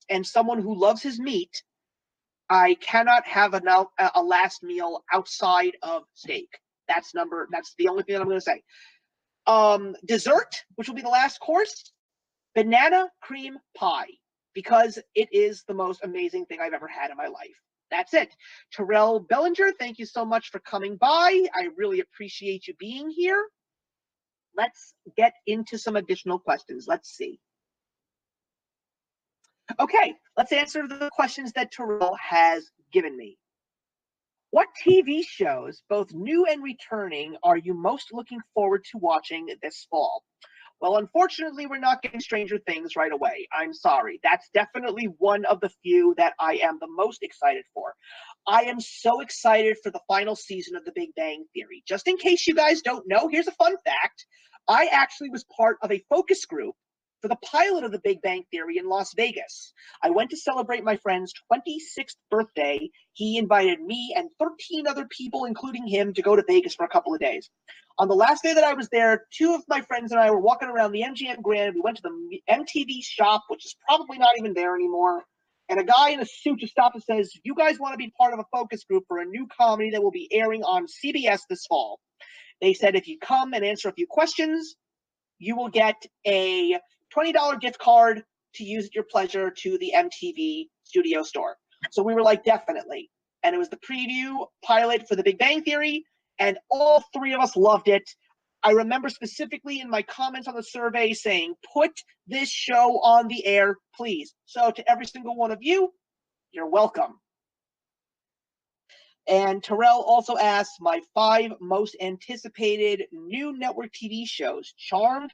and someone who loves his meat, I cannot have a last meal outside of steak. That's the only thing that I'm going to say. Dessert, which will be the last course, banana cream pie, because it is the most amazing thing I've ever had in my life. That's it. Terrell Bellinger, thank you so much for coming by. I really appreciate you being here. Let's get into some additional questions. Let's see. Okay, let's answer the questions that Terrell has given me. What TV shows, both new and returning, are you most looking forward to watching this fall? Well, unfortunately, we're not getting Stranger Things right away. I'm sorry. That's definitely one of the few that I am the most excited for. I am so excited for the final season of The Big Bang Theory. Just in case you guys don't know, here's a fun fact. I actually was part of a focus group for the pilot of The Big Bang Theory in Las Vegas. I went to celebrate my friend's 26th birthday. He invited me and 13 other people, including him, to go to Vegas for a couple of days. On the last day that I was there, two of my friends and I were walking around the MGM Grand. We went to the MTV shop, which is probably not even there anymore. And a guy in a suit just stopped and says, "You guys want to be part of a focus group for a new comedy that will be airing on CBS this fall?" They said, if you come and answer a few questions, you will get a $20 gift card to use at your pleasure to the MTV studio store. So we were like, definitely. And it was the preview pilot for The Big Bang Theory, and all three of us loved it. I remember specifically in my comments on the survey saying, put this show on the air, please. So to every single one of you, you're welcome. And Terrell also asks, my 5 most anticipated new network TV shows: Charmed,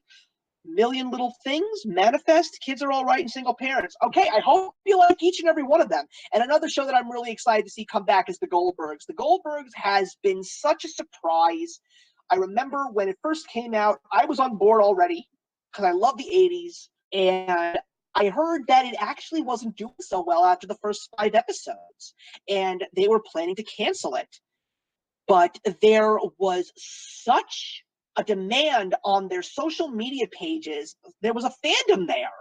Million Little Things, Manifest, Kids Are All Right, and Single Parents. Okay, I hope you like each and every one of them. And another show that I'm really excited to see come back is The Goldbergs. The Goldbergs has been such a surprise. I remember when it first came out, I was on board already because I love the 80s. And I heard that it actually wasn't doing so well after the first 5 episodes. And they were planning to cancel it. But there was such a demand on their social media pages. There was a fandom there,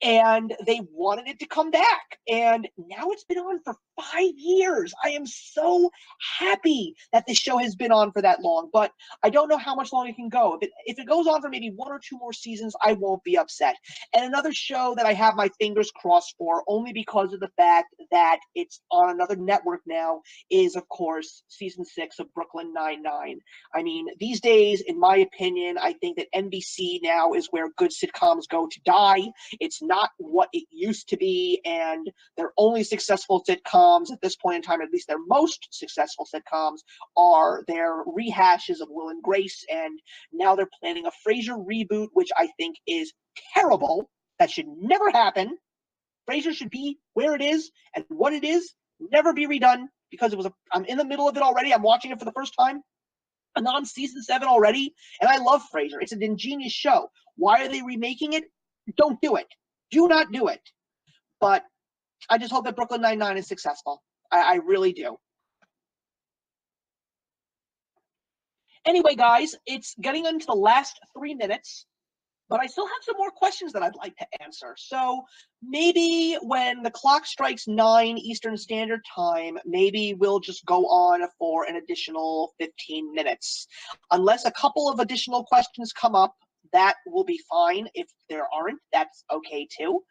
and they wanted it to come back. And now it's been on for 5 years. I am so happy that this show has been on for that long, but I don't know how much longer it can go. If it goes on for maybe 1 or 2 more seasons, I won't be upset. And another show that I have my fingers crossed for, only because of the fact that it's on another network now, is, of course, season 6 of Brooklyn Nine-Nine. I mean, these days, in my opinion, I think that NBC now is where good sitcoms go to die. It's not what it used to be, and their only successful sitcoms at this point in time, at least their most successful sitcoms, are their rehashes of Will and Grace, and now they're planning a Frasier reboot, which I think is terrible. That should never happen. Frasier should be where it is and what it is, never be redone, because I'm in the middle of it already. I'm watching it for the first time. I'm on season 7 already, and I love Frasier. It's an ingenious show. Why are they remaking it? Don't do it. Do not do it. But I just hope that Brooklyn Nine-Nine is successful. I really do. Anyway, guys, it's getting into the last 3 minutes, but I still have some more questions that I'd like to answer. So maybe when the clock strikes 9 Eastern Standard Time, maybe we'll just go on for an additional 15 minutes. Unless a couple of additional questions come up, that will be fine. If there aren't, that's okay too.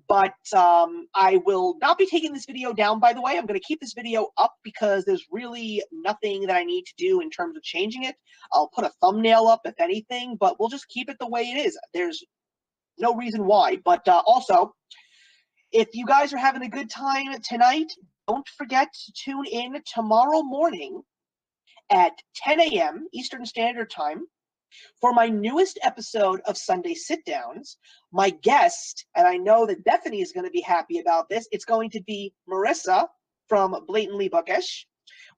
But I will not be taking this video down, by the way. I'm going to keep this video up because there's really nothing that I need to do in terms of changing it. I'll put a thumbnail up, if anything, but we'll just keep it the way it is. There's no reason why. But also, if you guys are having a good time tonight, don't forget to tune in tomorrow morning at 10 a.m. Eastern Standard Time for my newest episode of Sunday Sit Downs. My guest, and I know that Bethany is going to be happy about this, it's going to be Marissa from Blatantly Bookish.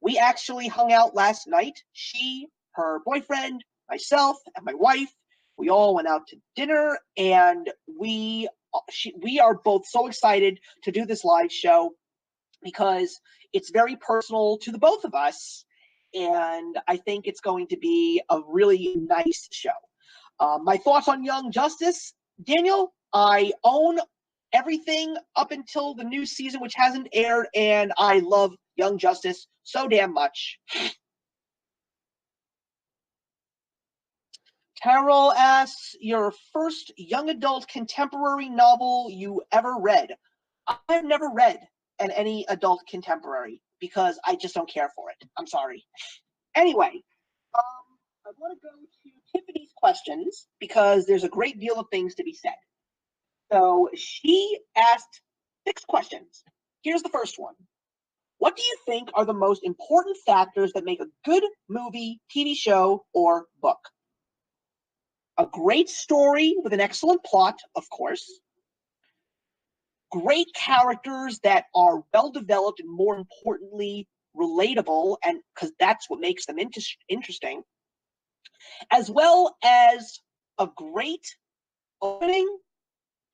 We actually hung out last night. She, her boyfriend, myself, and my wife, we all went out to dinner, and we are both so excited to do this live show because it's very personal to the both of us. And I think it's going to be a really nice show. My thoughts on Young Justice, Daniel, I own everything up until the new season, which hasn't aired, and I love Young Justice so damn much. Carol asks, your first young adult contemporary novel you ever read. I've never read any adult contemporary because I just don't care for it. I'm sorry. Anyway, I want to go to Tiffany's questions because there's a great deal of things to be said. So she asked 6 questions. Here's the first one. What do you think are the most important factors that make a good movie, TV show, or book? A great story with an excellent plot, of course. Great characters that are well developed and, more importantly, relatable, and because that's what makes them interesting, as well as a great opening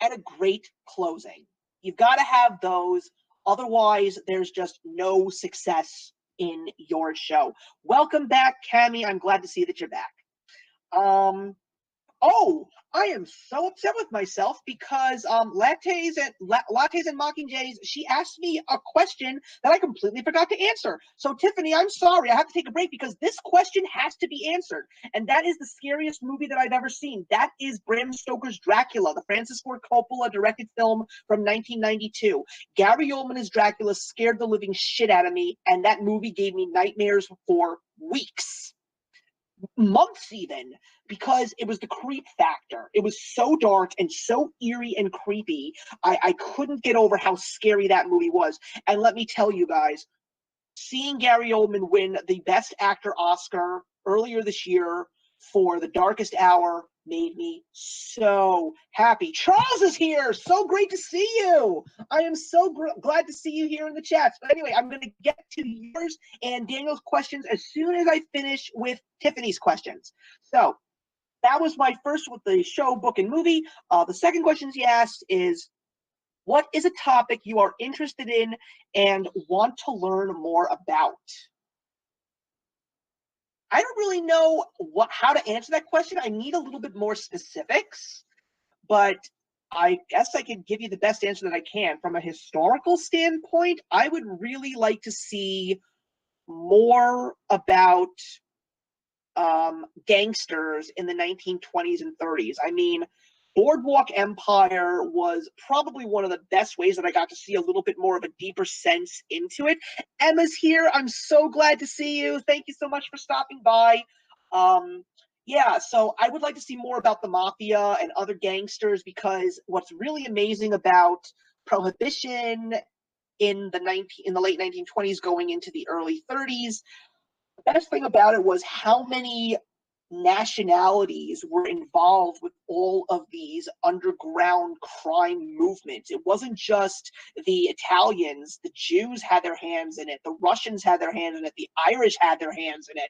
and a great closing. You've got to have those, otherwise there's just no success in your show. Welcome back, Cammie. I'm glad to see that you're back. Oh, I am so upset with myself because Lattes and Mockingjays, she asked me a question that I completely forgot to answer. So, Tiffany, I'm sorry. I have to take a break because this question has to be answered. And that is the scariest movie that I've ever seen. That is Bram Stoker's Dracula, the Francis Ford Coppola directed film from 1992. Gary Oldman as Dracula scared the living shit out of me, and that movie gave me nightmares for weeks. Months even, because it was the creep factor. It was so dark and so eerie and creepy. I couldn't get over how scary that movie was. And let me tell you guys, seeing Gary Oldman win the Best Actor Oscar earlier this year for The Darkest Hour made me so happy. Charles is here. So great to see you. I am so glad to see you here in the chats. But anyway, I'm going to get to yours and Daniel's questions as soon as I finish with Tiffany's questions. So that was my first with the show, book, and movie. The second question he asked is, what is a topic you are interested in and want to learn more about? I don't really know how to answer that question. I need a little bit more specifics, but I guess I could give you the best answer that I can. From a historical standpoint, I would really like to see more about gangsters in the 1920s and 30s. I mean, Boardwalk Empire was probably one of the best ways that I got to see a little bit more of a deeper sense into it. Emma's here. I'm so glad to see you. Thank you so much for stopping by. Yeah, so I would like to see more about the mafia and other gangsters, because what's really amazing about Prohibition in the late 1920s going into the early 30s, the best thing about it was how many nationalities were involved with all of these underground crime movements. It wasn't just the Italians. The Jews had their hands in it. The Russians had their hands in it. The Irish had their hands in it.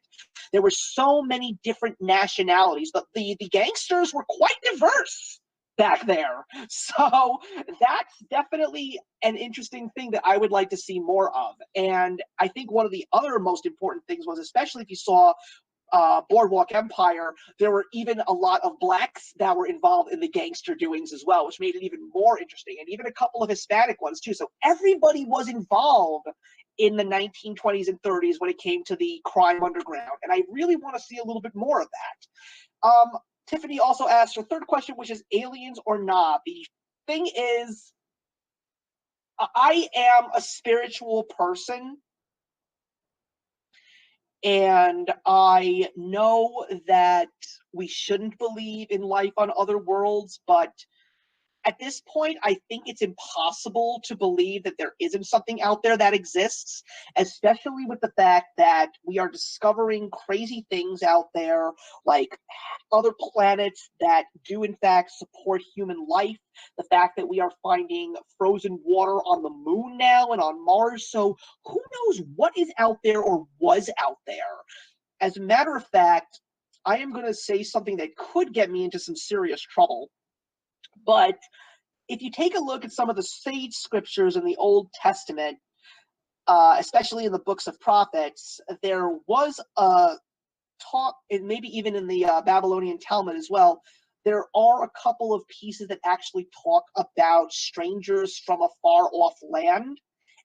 There were so many different nationalities. The gangsters were quite diverse back there. So that's definitely an interesting thing that I would like to see more of. And I think one of the other most important things was, especially if you saw Boardwalk Empire, there were even a lot of blacks that were involved in the gangster doings as well, which made it even more interesting, and even a couple of Hispanic ones too. So everybody was involved in the 1920s and 30s when it came to the crime underground, and I really want to see a little bit more of that. Tiffany also asked her third question, which is aliens or not. The thing is, I am a spiritual person, and I know that we shouldn't believe in life on other worlds, but at this point, I think it's impossible to believe that there isn't something out there that exists, especially with the fact that we are discovering crazy things out there, like other planets that do in fact support human life, the fact that we are finding frozen water on the moon now and on Mars. So who knows what is out there or was out there? As a matter of fact, I am going to say something that could get me into some serious trouble. But if you take a look at some of the sage scriptures in the Old Testament, especially in the books of prophets, there was a talk, and maybe even in the Babylonian Talmud as well, there are a couple of pieces that actually talk about strangers from a far off land,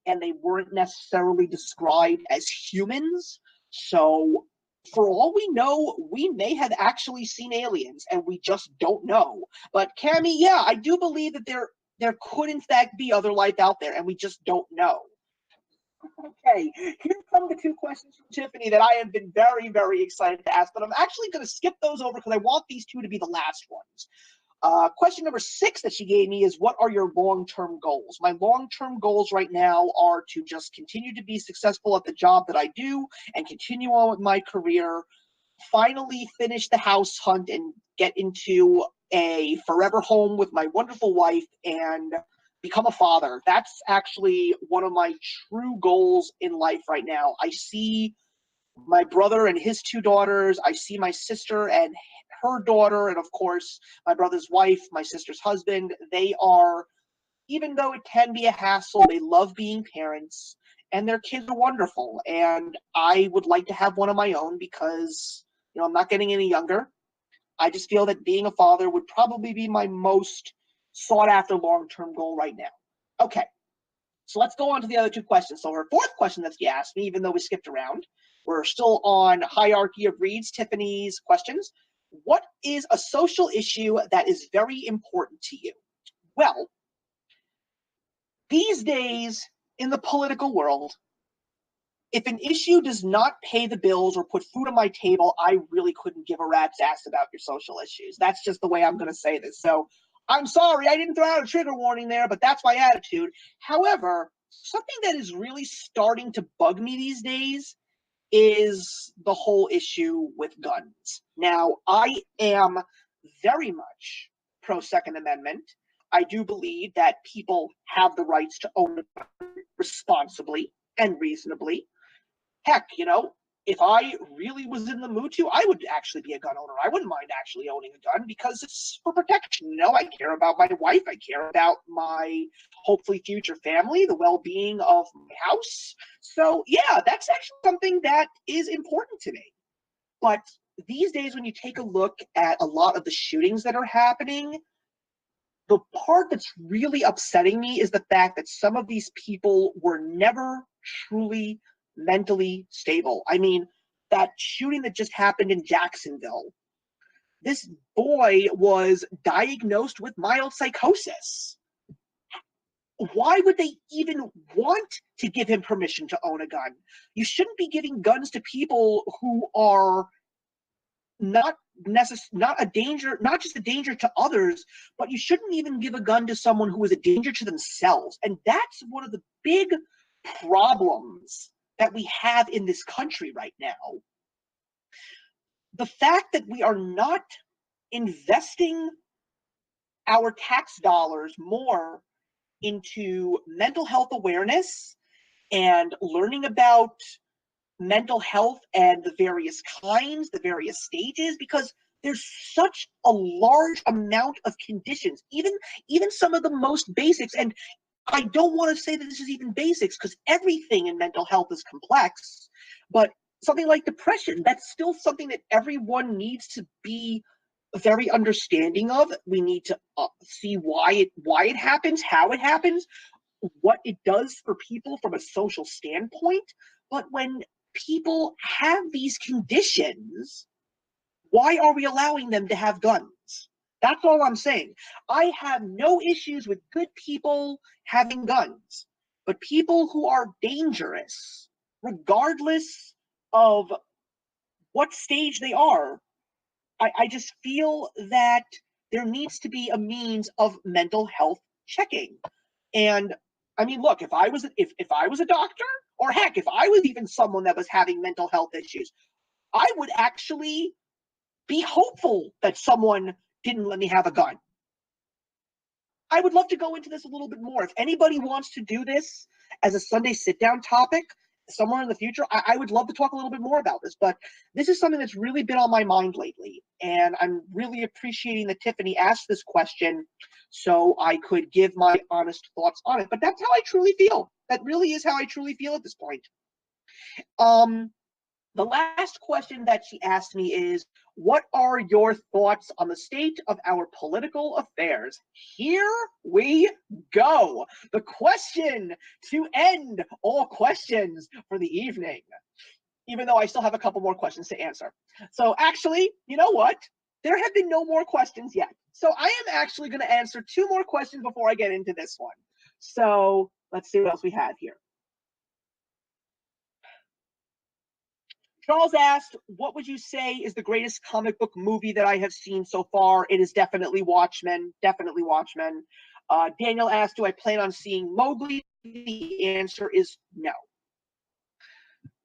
and they weren't necessarily described as humans. So For all we know, we may have actually seen aliens and we just don't know. But Cammy, yeah, I do believe that there could in fact be other life out there and we just don't know. Okay, here come the two questions from Tiffany that I have been very, very excited to ask, but I'm actually going to skip those over because I want these two to be the last ones. Question number 6 that she gave me is, what are your long-term goals? My long-term goals right now are to just continue to be successful at the job that I do and continue on with my career, finally finish the house hunt and get into a forever home with my wonderful wife and become a father. That's actually one of my true goals in life right now. I see my brother and his 2 daughters. I see my sister and her daughter, and of course, my brother's wife, my sister's husband. They are, even though it can be a hassle, they love being parents, and their kids are wonderful. And I would like to have one of my own because, I'm not getting any younger. I just feel that being a father would probably be my most sought after long-term goal right now. Okay, so let's go on to the other 2 questions. So her 4th question that she asked me, even though we skipped around, we're still on hierarchy of reads, Tiffany's questions. What is a social issue that is very important to you? Well, these days in the political world, if an issue does not pay the bills or put food on my table, I really couldn't give a rat's ass about your social issues. That's just the way I'm going to say this. So I'm sorry, I didn't throw out a trigger warning there, but that's my attitude. However, something that is really starting to bug me these days is the whole issue with guns. Now, I am very much pro Second Amendment. I do believe that people have the rights to own a gun responsibly and reasonably. Heck, if I really was in the mood to, I would actually be a gun owner. I wouldn't mind actually owning a gun because it's for protection. I care about my wife. I care about my hopefully future family, the well-being of my house. So yeah, that's actually something that is important to me. But these days, when you take a look at a lot of the shootings that are happening, the part that's really upsetting me is the fact that some of these people were never truly mentally stable. I mean, that shooting that just happened in Jacksonville, this boy was diagnosed with mild psychosis. Why would they even want to give him permission to own a gun? You shouldn't be giving guns to people who are not a danger, not just a danger to others, but you shouldn't even give a gun to someone who is a danger to themselves. And that's one of the big problems that we have in this country right now. The fact that we are not investing our tax dollars more into mental health awareness and learning about mental health and the various kinds, the various stages, because there's such a large amount of conditions, even some of the most basics. And I don't want to say that this is even basics because everything in mental health is complex, but something like depression, that's still something that everyone needs to be very understanding of. We need to see why it happens, how it happens, what it does for people from a social standpoint. But when people have these conditions, why are we allowing them to have guns? That's all I'm saying. I have no issues with good people having guns, but people who are dangerous, regardless of what stage they are, I just feel that there needs to be a means of mental health checking. And I mean, look, if I was a doctor, or heck, if I was even someone that was having mental health issues, I would actually be hopeful that someone didn't let me have a gun. I would love to go into this a little bit more. If anybody wants to do this as a Sunday sit-down topic somewhere in the future, I would love to talk a little bit more about this. But this is something that's really been on my mind lately, and I'm really appreciating that Tiffany asked this question so I could give my honest thoughts on it. But that's how I truly feel. That really is how I truly feel at this point. The last question that she asked me is, what are your thoughts on the state of our political affairs? Here we go. The question to end all questions for the evening. even though I still have a couple more questions to answer. So actually, you know what? There have been no more questions yet. So I am actually going to answer 2 more questions before I get into this one. So let's see what else we have here. Charles asked, what would you say is the greatest comic book movie that I have seen so far? It is definitely Watchmen. Definitely Watchmen. Daniel asked, do I plan on seeing Mowgli? The answer is no.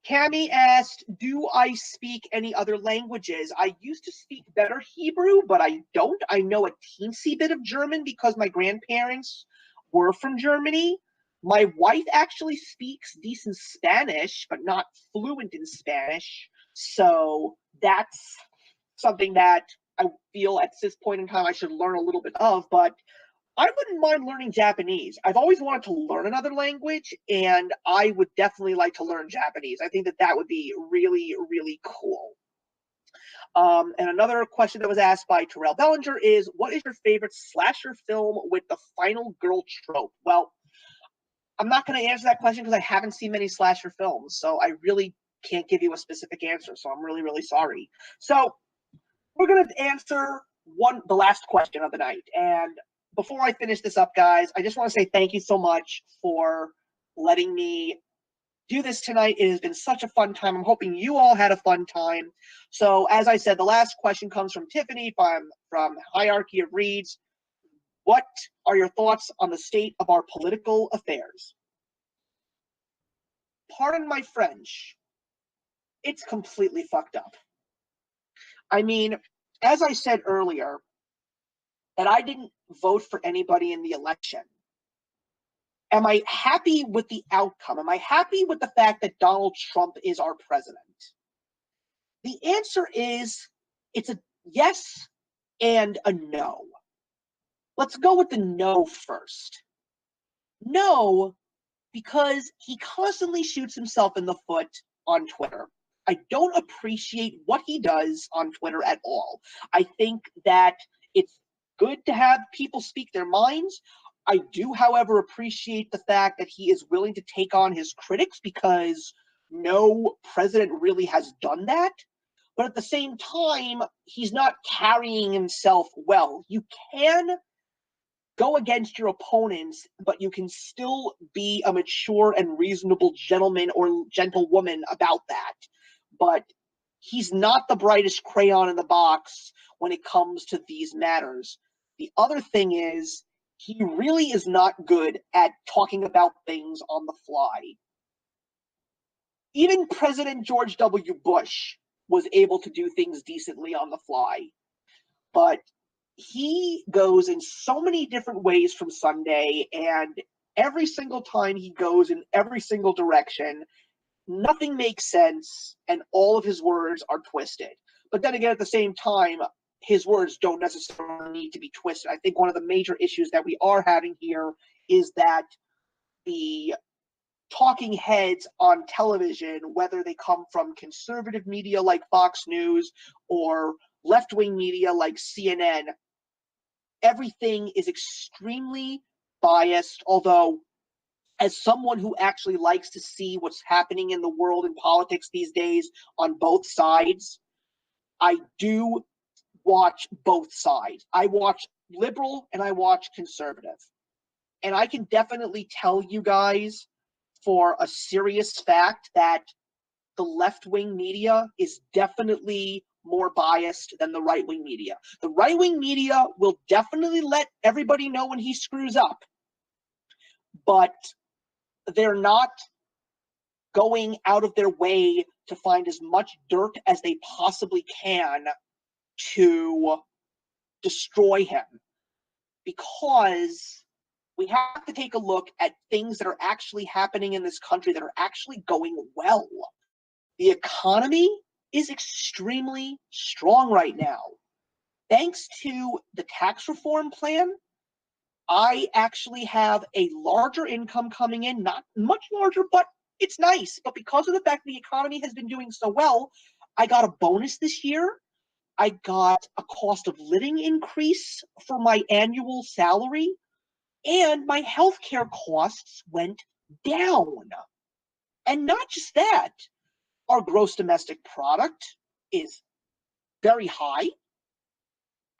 Cami asked, do I speak any other languages? I used to speak better Hebrew, but I don't. I know a teensy bit of German because my grandparents were from Germany. My wife actually speaks decent Spanish, but not fluent in Spanish. So that's something that I feel at this point in time I should learn a little bit of, but I wouldn't mind learning Japanese. I've always wanted to learn another language, and I would definitely like to learn Japanese. I think that that would be really, really cool. And another question that was asked by Terrell Bellinger is, what is your favorite slasher film with the final girl trope? Well, I'm not going to answer that question because I haven't seen many slasher films, so I really can't give you a specific answer, so I'm really, really sorry. So we're going to answer the last question of the night, and before I finish this up, guys, I just want to say thank you so much for letting me do this tonight. It has been such a fun time. I'm hoping you all had a fun time. So, as I said, the last question comes from Tiffany from Hierarchy of Reads. What are your thoughts on the state of our political affairs? Pardon my French. It's completely fucked up. I mean, as I said earlier, that I didn't vote for anybody in the election. Am I happy with the outcome? Am I happy with the fact that Donald Trump is our president? The answer is it's a yes and a no. Let's go with the no first. No, because he constantly shoots himself in the foot on Twitter. I don't appreciate what he does on Twitter at all. I think that it's good to have people speak their minds. I do, however, appreciate the fact that he is willing to take on his critics because no president really has done that. But at the same time, he's not carrying himself well. You can go against your opponents, but you can still be a mature and reasonable gentleman or gentlewoman about that. But he's not the brightest crayon in the box when it comes to these matters. The other thing is, he really is not good at talking about things on the fly. Even President George W. Bush was able to do things decently on the fly. But he goes in so many different ways from Sunday, and every single time he goes in every single direction, nothing makes sense, and all of his words are twisted. But then again, at the same time, his words don't necessarily need to be twisted. I think one of the major issues that we are having here is that the talking heads on television, whether they come from conservative media like Fox News or left-wing media like CNN, everything is extremely biased, although as someone who actually likes to see what's happening in the world and politics these days on both sides, I do watch both sides. I watch liberal and I watch conservative. And I can definitely tell you guys for a serious fact that the left-wing media is definitely more biased than the right-wing media. The right-wing media will definitely let everybody know when he screws up, but they're not going out of their way to find as much dirt as they possibly can to destroy him, because we have to take a look at things that are actually happening in this country that are actually going well. The economy is extremely strong right now. Thanks to the tax reform plan, I actually have a larger income coming in, not much larger, but it's nice. But because of the fact the economy has been doing so well, I got a bonus this year. I got a cost of living increase for my annual salary, and my healthcare costs went down. And not just that, Our gross domestic product is very high.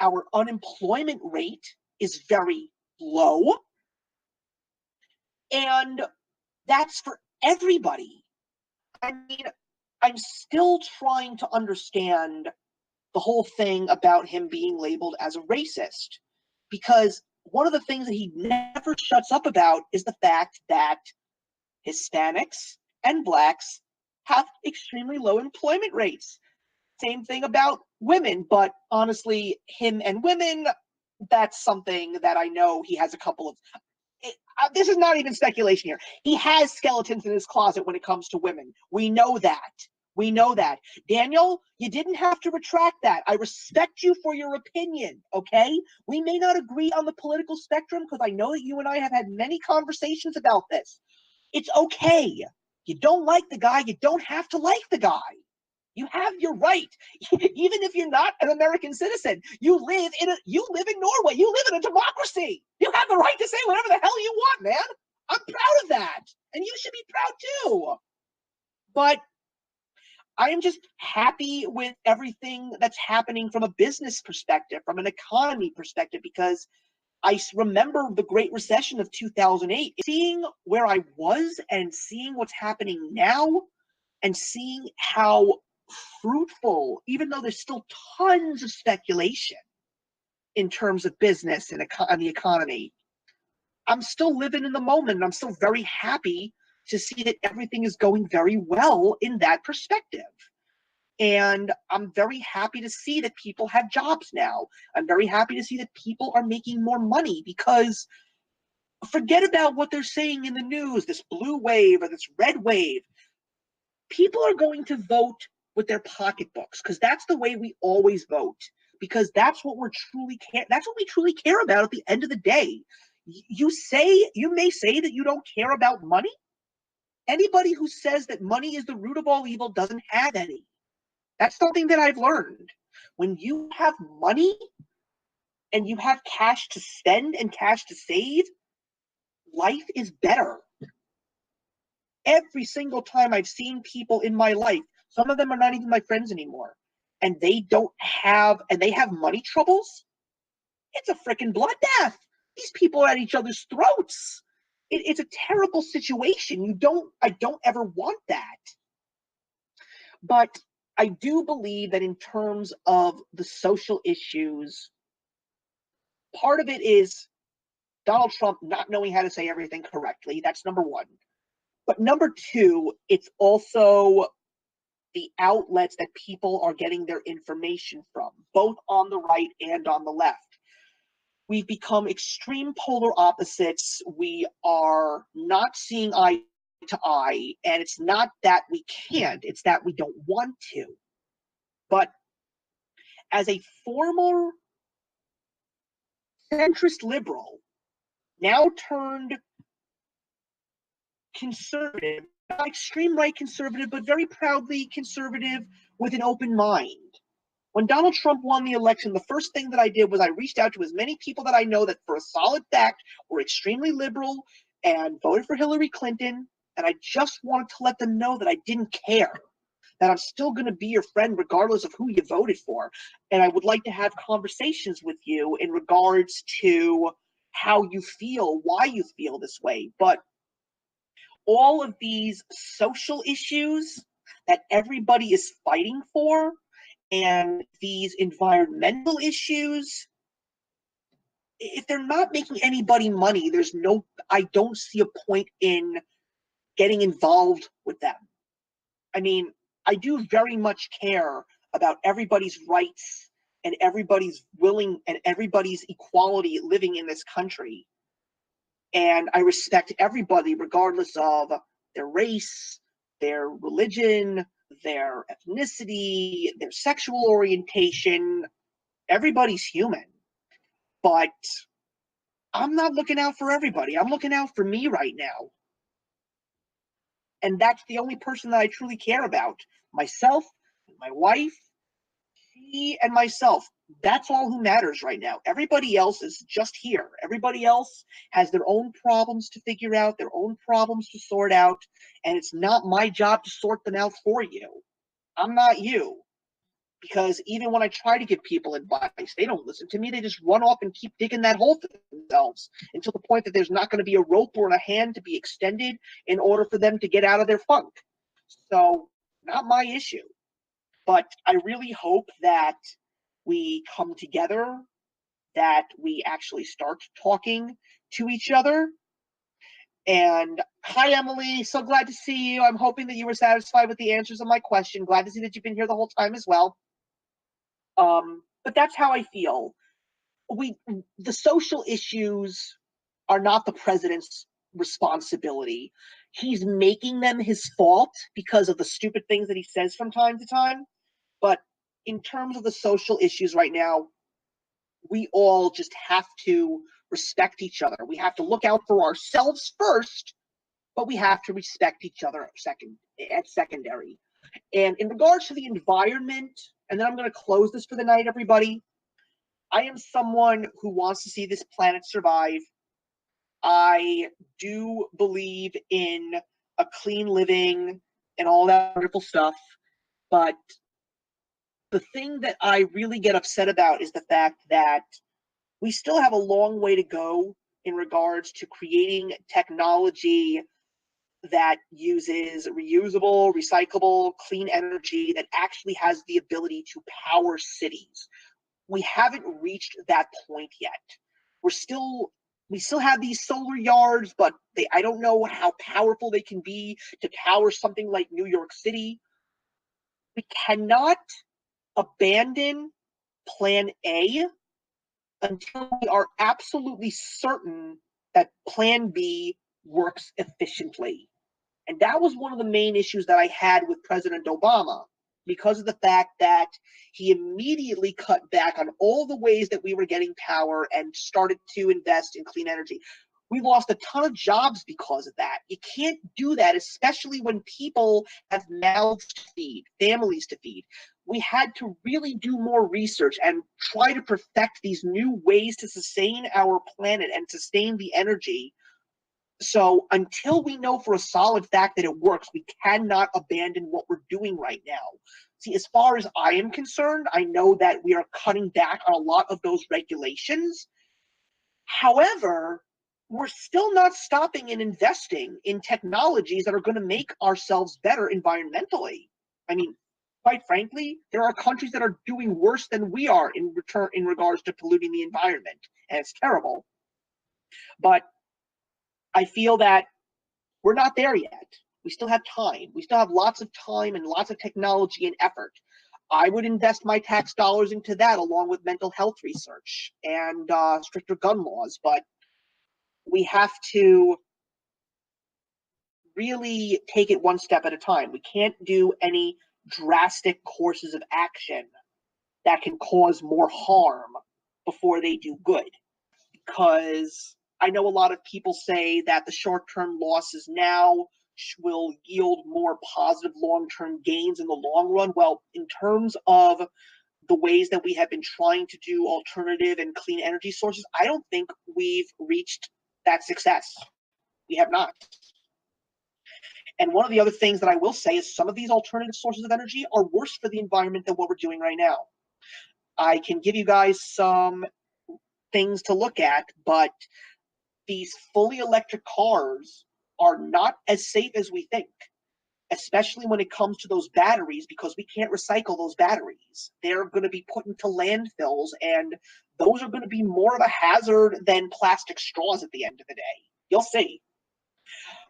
Our unemployment rate is very low. And that's for everybody. I mean, I'm still trying to understand the whole thing about him being labeled as a racist. Because one of the things that he never shuts up about is the fact that Hispanics and Blacks have extremely low employment rates. Same thing about women, but honestly, him and women, that's something that I know he has a couple of. This is not even speculation here. He has skeletons in his closet when it comes to women. We know that. We know that. Daniel, you didn't have to retract that. I respect you for your opinion, okay? We may not agree on the political spectrum because I know that you and I have had many conversations about this. It's okay. You don't like the guy, you don't have to like the guy. You have your right, even if you're not an American citizen. You live in Norway. You live in a democracy. You have the right to say whatever the hell you want, man. I'm proud of that, and you should be proud too. But I am just happy with everything that's happening from a business perspective, from an economy perspective, because I remember the Great Recession of 2008. Seeing where I was and seeing what's happening now, and seeing how fruitful, even though there's still tons of speculation in terms of business and the economy, I'm still living in the moment, and I'm still very happy to see that everything is going very well in that perspective. And I'm very happy to see that people have jobs now. I'm very happy to see that people are making more money, because forget about what they're saying in the news, this blue wave or this red wave. People are going to vote with their pocketbooks, because that's the way we always vote, because that's what we truly care about at the end of the day. You may say that you don't care about money. Anybody who says that money is the root of all evil doesn't have any. That's something that I've learned. When you have money and you have cash to spend and cash to save, life is better. Every single time I've seen people in my life, some of them are not even my friends anymore, and they have money troubles, it's a freaking bloodbath. These people are at each other's throats. It's a terrible situation. I don't ever want that. But I do believe that in terms of the social issues, part of it is Donald Trump not knowing how to say everything correctly. That's number one. But number two, it's also the outlets that people are getting their information from, both on the right and on the left. We've become extreme polar opposites. We are not seeing eye to eye, and it's not that we can't, it's that we don't want to. But as a former centrist liberal, now turned conservative, not extreme right conservative, but very proudly conservative with an open mind. When Donald Trump won the election, the first thing that I did was I reached out to as many people that I know that for a solid fact were extremely liberal and voted for Hillary Clinton, and I just wanted to let them know that I didn't care, that I'm still going to be your friend regardless of who you voted for, and I would like to have conversations with you in regards to how you feel, why you feel this way. But all of these social issues that everybody is fighting for, and these environmental issues, if they're not making anybody money, I don't see a point in getting involved with them. I mean, I do very much care about everybody's rights and everybody's equality living in this country. And I respect everybody regardless of their race, their religion, their ethnicity, their sexual orientation. Everybody's human. But I'm not looking out for everybody. I'm looking out for me right now. And that's the only person that I truly care about. Myself, my wife. me and myself, that's all who matters right now. Everybody else is just here. Everybody else has their own problems to figure out, their own problems to sort out, and it's not my job to sort them out for you. I'm not you. Because even when I try to give people advice, they don't listen to me. They just run off and keep digging that hole for themselves until the point that there's not going to be a rope or a hand to be extended in order for them to get out of their funk. So, not my issue. But I really hope that we come together, that we actually start talking to each other. And hi, Emily. So glad to see you. I'm hoping that you were satisfied with the answers of my question. Glad to see that you've been here the whole time as well. But that's how I feel. The social issues are not the president's responsibility. He's making them his fault because of the stupid things that he says from time to time. But in terms of the social issues right now, we all just have to respect each other. We have to look out for ourselves first, but we have to respect each other at secondary. And in regards to the environment, and then I'm going to close this for the night, everybody. I am someone who wants to see this planet survive. I do believe in a clean living and all that wonderful stuff. But the thing that I really get upset about is the fact that we still have a long way to go in regards to creating technology that uses reusable, recyclable, clean energy that actually has the ability to power cities. We haven't reached that point yet. We still have these solar yards, but I don't know how powerful they can be to power something like New York City. We cannot abandon plan A until we are absolutely certain that plan B works efficiently. And that was one of the main issues that I had with President Obama, because of the fact that he immediately cut back on all the ways that we were getting power and started to invest in clean energy. We lost a ton of jobs because of that. You can't do that, especially when people have mouths to feed, families to feed. We had to really do more research and try to perfect these new ways to sustain our planet and sustain the energy. So until we know for a solid fact that it works, we cannot abandon what we're doing right now. See, as far as I am concerned, I know that we are cutting back on a lot of those regulations. However, we're still not stopping and investing in technologies that are going to make ourselves better environmentally. I mean, quite frankly, there are countries that are doing worse than we are in regards to polluting the environment, and it's terrible. But I feel that we're not there yet. We still have time. We still have lots of time and lots of technology and effort. I would invest my tax dollars into that along with mental health research and stricter gun laws. But we have to really take it one step at a time. We can't do any drastic courses of action that can cause more harm before they do good. Because I know a lot of people say that the short-term losses now will yield more positive long-term gains in the long run. Well, in terms of the ways that we have been trying to do alternative and clean energy sources, I don't think we've reached that success. We have not. And one of the other things that I will say is some of these alternative sources of energy are worse for the environment than what we're doing right now. I can give you guys some things to look at, but these fully electric cars are not as safe as we think, especially when it comes to those batteries, because we can't recycle those batteries. They're going to be put into landfills, and those are going to be more of a hazard than plastic straws at the end of the day. You'll see.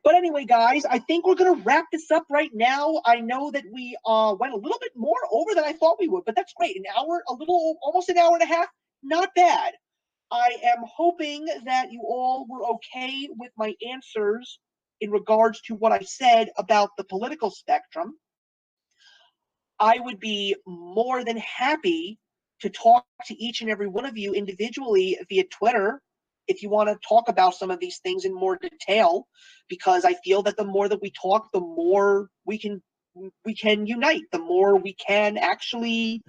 But anyway, guys, I think we're going to wrap this up right now. I know that we went a little bit more over than I thought we would, but that's great. An hour, almost an hour and a half, not bad. I am hoping that you all were okay with my answers in regards to what I said about the political spectrum. I would be more than happy to talk to each and every one of you individually via Twitter if you want to talk about some of these things in more detail, because I feel that the more that we talk, the more we can unite, the more we can actually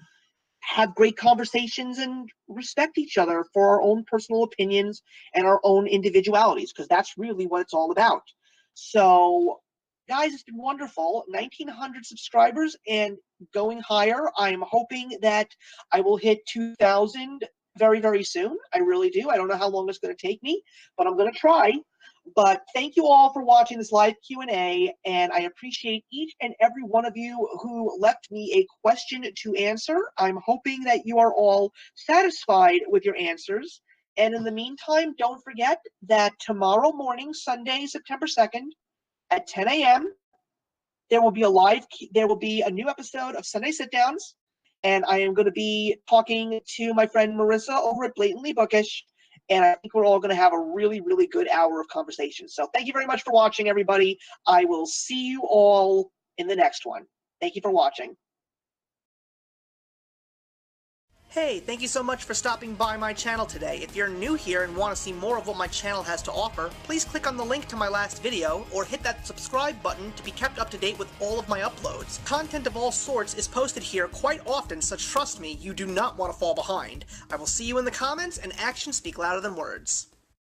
have great conversations and respect each other for our own personal opinions and our own individualities, because that's really what it's all about. So, guys, it's been wonderful. 1,900 subscribers and going higher. I'm hoping that I will hit 2,000 very, very soon. I really do. I don't know how long it's going to take me, but I'm going to try. But thank you all for watching this live Q&A, and I appreciate each and every one of you who left me a question to answer. I'm hoping that you are all satisfied with your answers. And in the meantime, don't forget that tomorrow morning, Sunday, September 2nd, at 10 a.m., there will be a new episode of Sunday Sit Downs, and I am going to be talking to my friend Marissa over at Blatantly Bookish, and I think we're all going to have a really, really good hour of conversation. So thank you very much for watching, everybody. I will see you all in the next one. Thank you for watching. Hey, thank you so much for stopping by my channel today. If you're new here and want to see more of what my channel has to offer, please click on the link to my last video, or hit that subscribe button to be kept up to date with all of my uploads. Content of all sorts is posted here quite often, so trust me, you do not want to fall behind. I will see you in the comments, and actions speak louder than words.